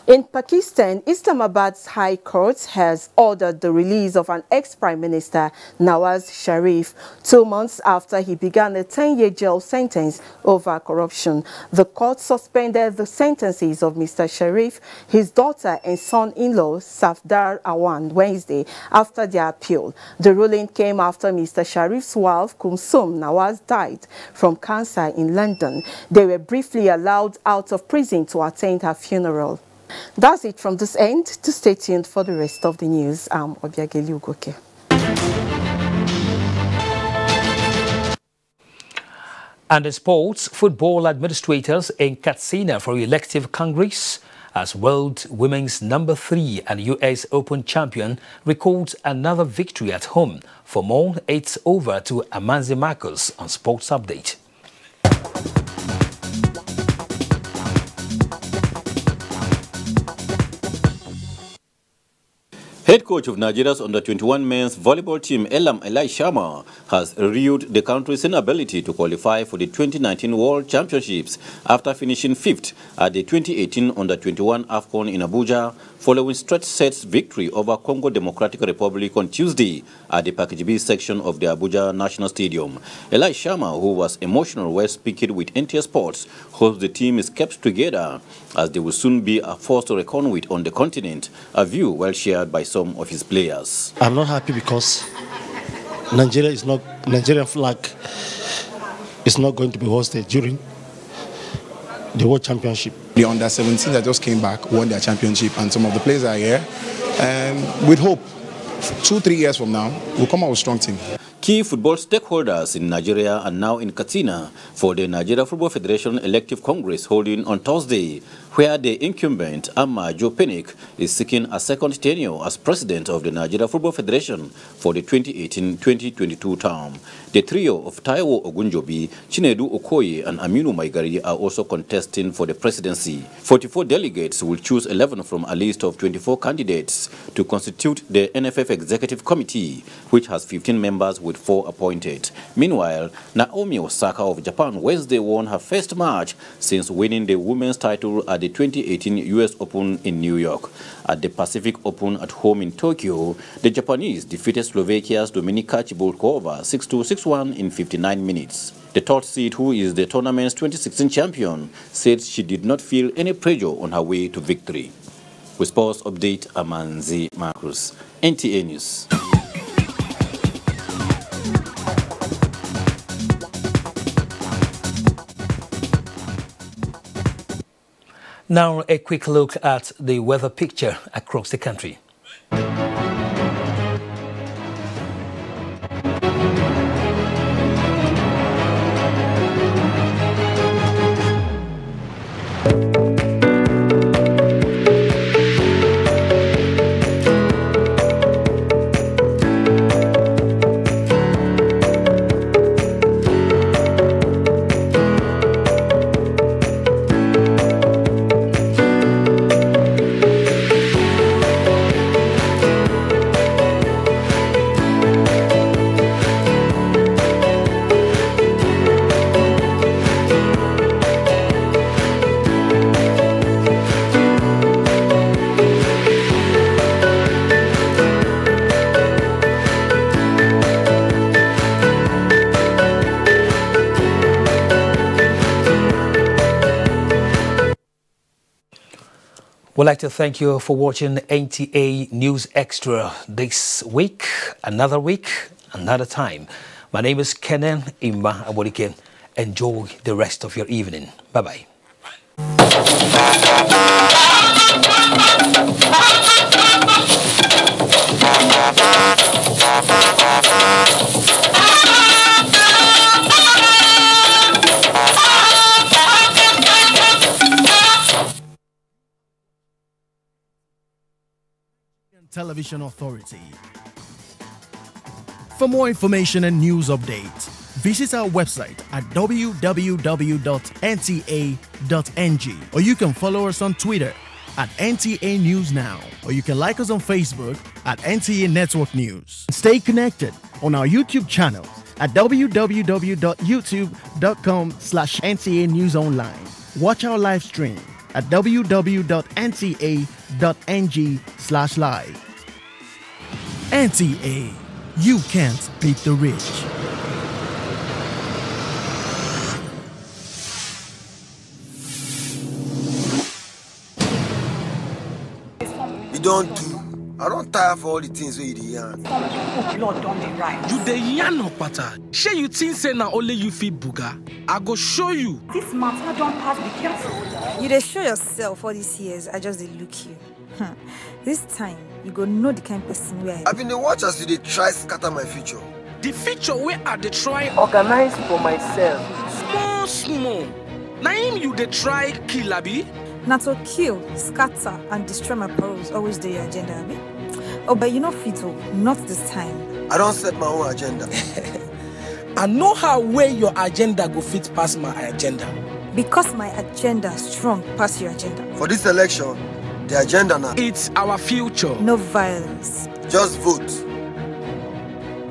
In Pakistan, Islamabad's High Court has ordered the release of an ex-Prime Minister, Nawaz Sharif, 2 months after he began a 10-year jail sentence over corruption. The court suspended the sentences of Mr. Sharif, his daughter and son-in-law, Safdar Awan, Wednesday after their appeal. The ruling came after Mr. Sharif's wife, Kulsum Nawaz, died from cancer in London. They were briefly allowed out of prison to attend her funeral. That's it from this end. To stay tuned for the rest of the news, I'm Obiageli Ugoke. And in sports, football administrators in Katsina for elective Congress as world women's number 3 and US Open champion records another victory at home. For more, it's over to Amanzi Marcos on Sports Update. Head coach of Nigeria's under-21 men's volleyball team, Elam Eli Sharma, has reviewed the country's inability to qualify for the 2019 World Championships after finishing 5th at the 2018 under-21 AFCON in Abuja, following stretch sets victory over Congo Democratic Republic on Tuesday at the Package B section of the Abuja National Stadium. Eli Sharma, who was emotional while speaking with NTA Sports, hopes the team is kept together as they will soon be a force to reckon with on the continent, a view well shared by some of his players. I'm not happy because Nigerian flag is not going to be hosted during the World Championship. The under-17 that just came back won their championship, and some of the players are here. And with hope, 2-3 years from now, we'll come out with a strong team. Key football stakeholders in Nigeria are now in Katsina for the Nigeria Football Federation Elective Congress holding on Thursday, where the incumbent Amma Joe Pinnick is seeking a second tenure as president of the Nigeria Football Federation for the 2018-2022 term. The trio of Taiwo Ogunjobi, Chinedu Okoye and Aminu Maigari are also contesting for the presidency. 44 delegates will choose 11 from a list of 24 candidates to constitute the NFF Executive Committee, which has 15 members with 4 appointed. Meanwhile, Naomi Osaka of Japan Wednesday won her first match since winning the women's title at the 2018 US Open in New York. At the Pacific Open at home in Tokyo, the Japanese defeated Slovakia's Dominika Cibulkova 6-2, 6-1 in 59 minutes. The third seed, who is the tournament's 2016 champion, said she did not feel any pressure on her way to victory. With sports update, Amanzi Marcus, NTA News. Now, a quick look at the weather picture across the country. We'd like to thank you for watching NTA News Extra this week, another time. My name is Kenan Imba Abodike. Enjoy the rest of your evening. Bye-bye. Television Authority. For more information and news updates, visit our website at www.nta.ng, or you can follow us on Twitter at NTA News Now, or you can like us on Facebook at NTA Network News. Stay connected on our YouTube channel at www.youtube.com/NTA News Online. Watch our live stream at www.nta.ng/live. NTA, you can't beat the rich. You don't do. I don't tire for all the things where you dey yarn. Blood don't be right. You dey yarn no pattern. Shey you think say na only you fit buga? I go show you. This matter don't pass, be careful. You dey show yourself all these years, I just dey look you. This time, you go know the kind of person where I've been the watch as you dey try scatter my future. The future where I dey try organize for myself. Small. Na him you dey try kill, abi? Na to kill, scatter, and destroy my pearls always do your agenda, abi? Oh, but you know Fito, not this time. I don't set my own agenda. I know how where your agenda go fit past my agenda. Because my agenda strong past your agenda. For this election, the agenda now. It's our future. No violence. Just vote.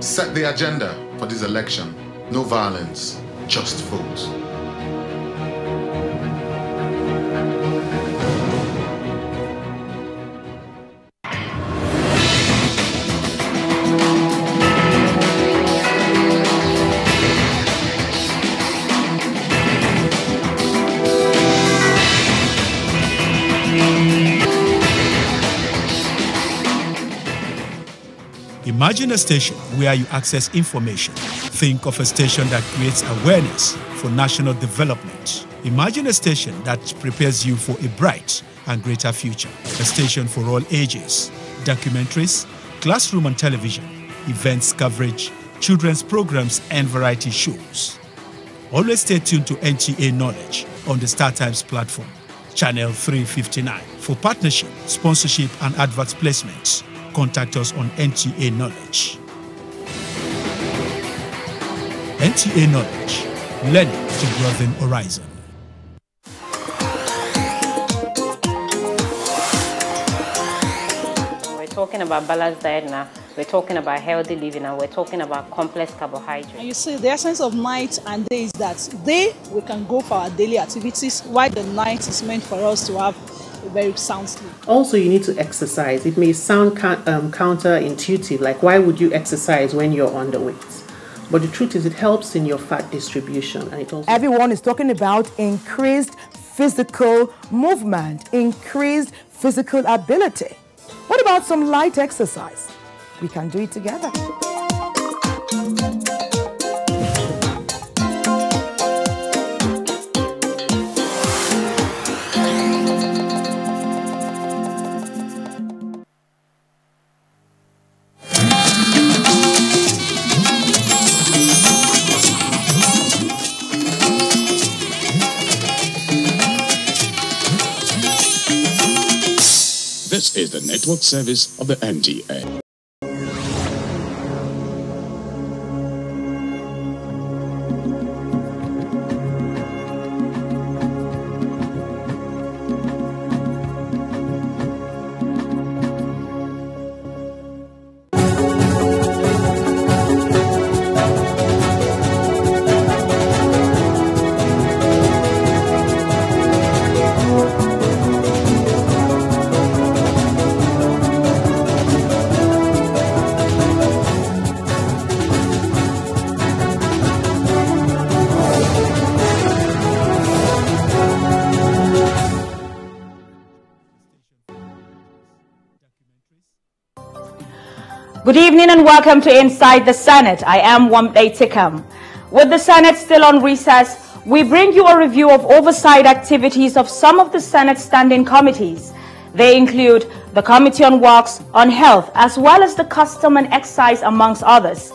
Set the agenda for this election. No violence, just vote. Imagine a station where you access information. Think of a station that creates awareness for national development. Imagine a station that prepares you for a bright and greater future. A station for all ages, documentaries, classroom and television, events coverage, children's programs and variety shows. Always stay tuned to NTA Knowledge on the StarTimes platform, channel 359. For partnership, sponsorship and advert placements, contact us on NTA Knowledge. NTA Knowledge, learning to broaden horizon. We're talking about balanced diet now. We're talking about healthy living, and we're talking about complex carbohydrates. And you see, the essence of night and day is that day we can go for our daily activities, while the night is meant for us to have a very sound sleep. Also, you need to exercise. It may sound counterintuitive, like why would you exercise when you're underweight? But the truth is it helps in your fat distribution. And it also everyone is talking about increased physical movement, increased physical ability. What about some light exercise? We can do it together. This is the network service of the NTA. Good evening and welcome to Inside the Senate. I am Wamde Tikam. With the Senate still on recess, we bring you a review of oversight activities of some of the Senate standing committees. They include the Committee on Works, on Health, as well as the Custom and Excise, amongst others.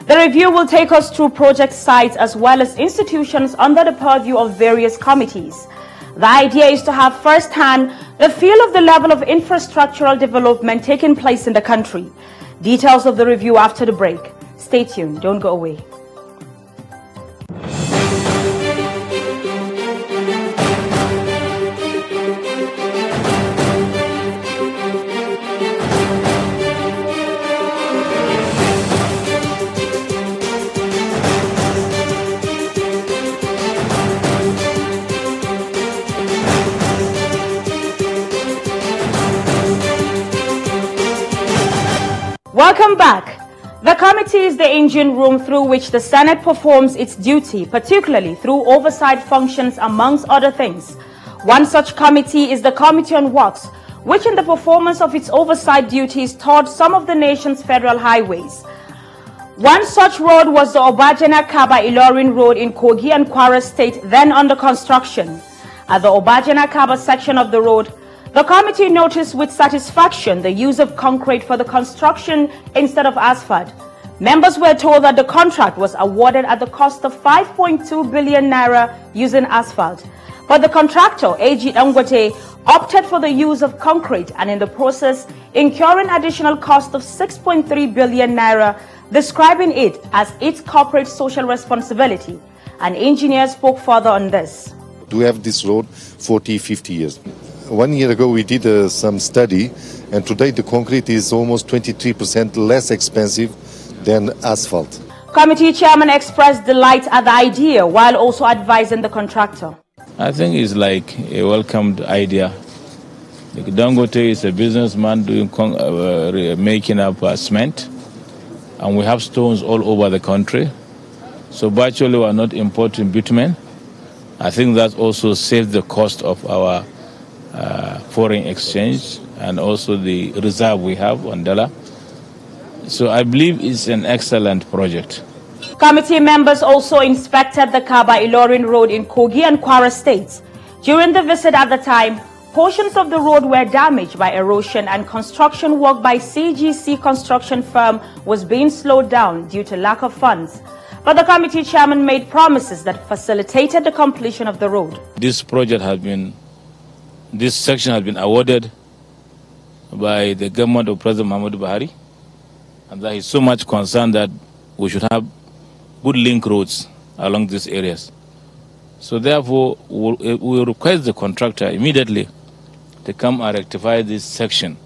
The review will take us through project sites as well as institutions under the purview of various committees. The idea is to have first-hand the feel of the level of infrastructural development taking place in the country. Details of the review after the break. Stay tuned, don't go away. Welcome back. The committee is the engine room through which the Senate performs its duty, particularly through oversight functions, amongst other things. One such committee is the Committee on Works, which in the performance of its oversight duties toured some of the nation's federal highways. One such road was the Obajana-Kaba-Ilorin Road in Kogi and Kwara State, then under construction. At the Obajana-Kaba section of the road, the committee noticed with satisfaction the use of concrete for the construction instead of asphalt. Members were told that the contract was awarded at the cost of 5.2 billion naira using asphalt. But the contractor, AG Dangote, opted for the use of concrete and in the process incurring additional cost of 6.3 billion naira, describing it as its corporate social responsibility. An engineer spoke further on this. We have this road 40, 50 years. 1 year ago we did some study, and today the concrete is almost 23% less expensive than asphalt. Committee chairman expressed delight at the idea while also advising the contractor. I think it's like a welcomed idea. Dangote is a businessman doing making up cement, and we have stones all over the country. So virtually we are not importing bitumen. I think that also saved the cost of our foreign exchange and also the reserve we have on dollar. So I believe it's an excellent project. Committee members also inspected the Kaba-Ilorin Road in Kogi and Kwara states. During the visit at the time, portions of the road were damaged by erosion and construction work by CGC construction firm was being slowed down due to lack of funds. But the committee chairman made promises that facilitated the completion of the road. This section has been awarded by the government of President Muhammadu Buhari, and that is so much concerned that we should have good link roads along these areas. So therefore, we will request the contractor immediately to come and rectify this section.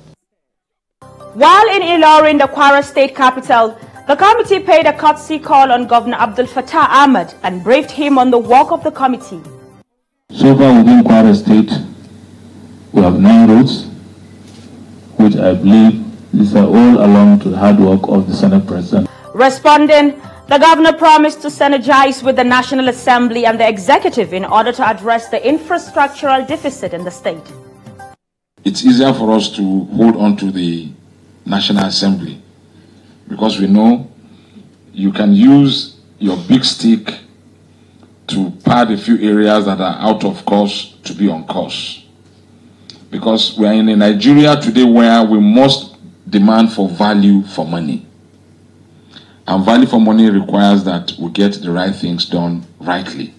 While in Ilorin, the Kwara state capital, the committee paid a courtesy call on Governor Abdul Fattah Ahmed and briefed him on the work of the committee. So far within Kwara state, we have 9 roads, which I believe these are all along to the hard work of the Senate President. Responding, the governor promised to synergize with the National Assembly and the executive in order to address the infrastructural deficit in the state. It's easier for us to hold on to the National Assembly because we know you can use your big stick to pad a few areas that are out of course to be on course. Because we are in a Nigeria today where we must demand for value for money. And value for money requires that we get the right things done rightly.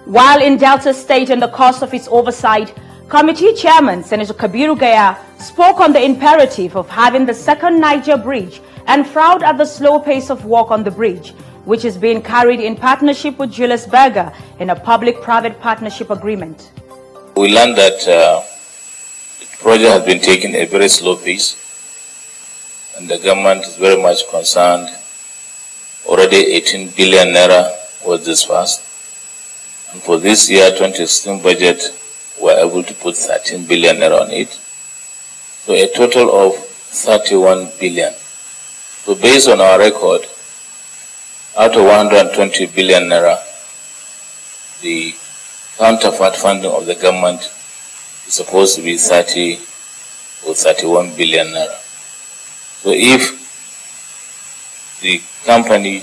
While in Delta State in the course of its oversight, Committee Chairman Senator Kabiru Gaya spoke on the imperative of having the second Niger bridge and frowned at the slow pace of work on the bridge, which is being carried in partnership with Julius Berger in a public-private partnership agreement. We learned that the project has been taking a very slow pace, and the government is very much concerned. Already 18 billion naira was disbursed, and for this year 2016 budget, we are able to put 13 billion naira on it. So a total of 31 billion. So based on our record, out of 120 billion naira, the counterpart funding of the government is supposed to be 30 or 31 billion naira. So if the company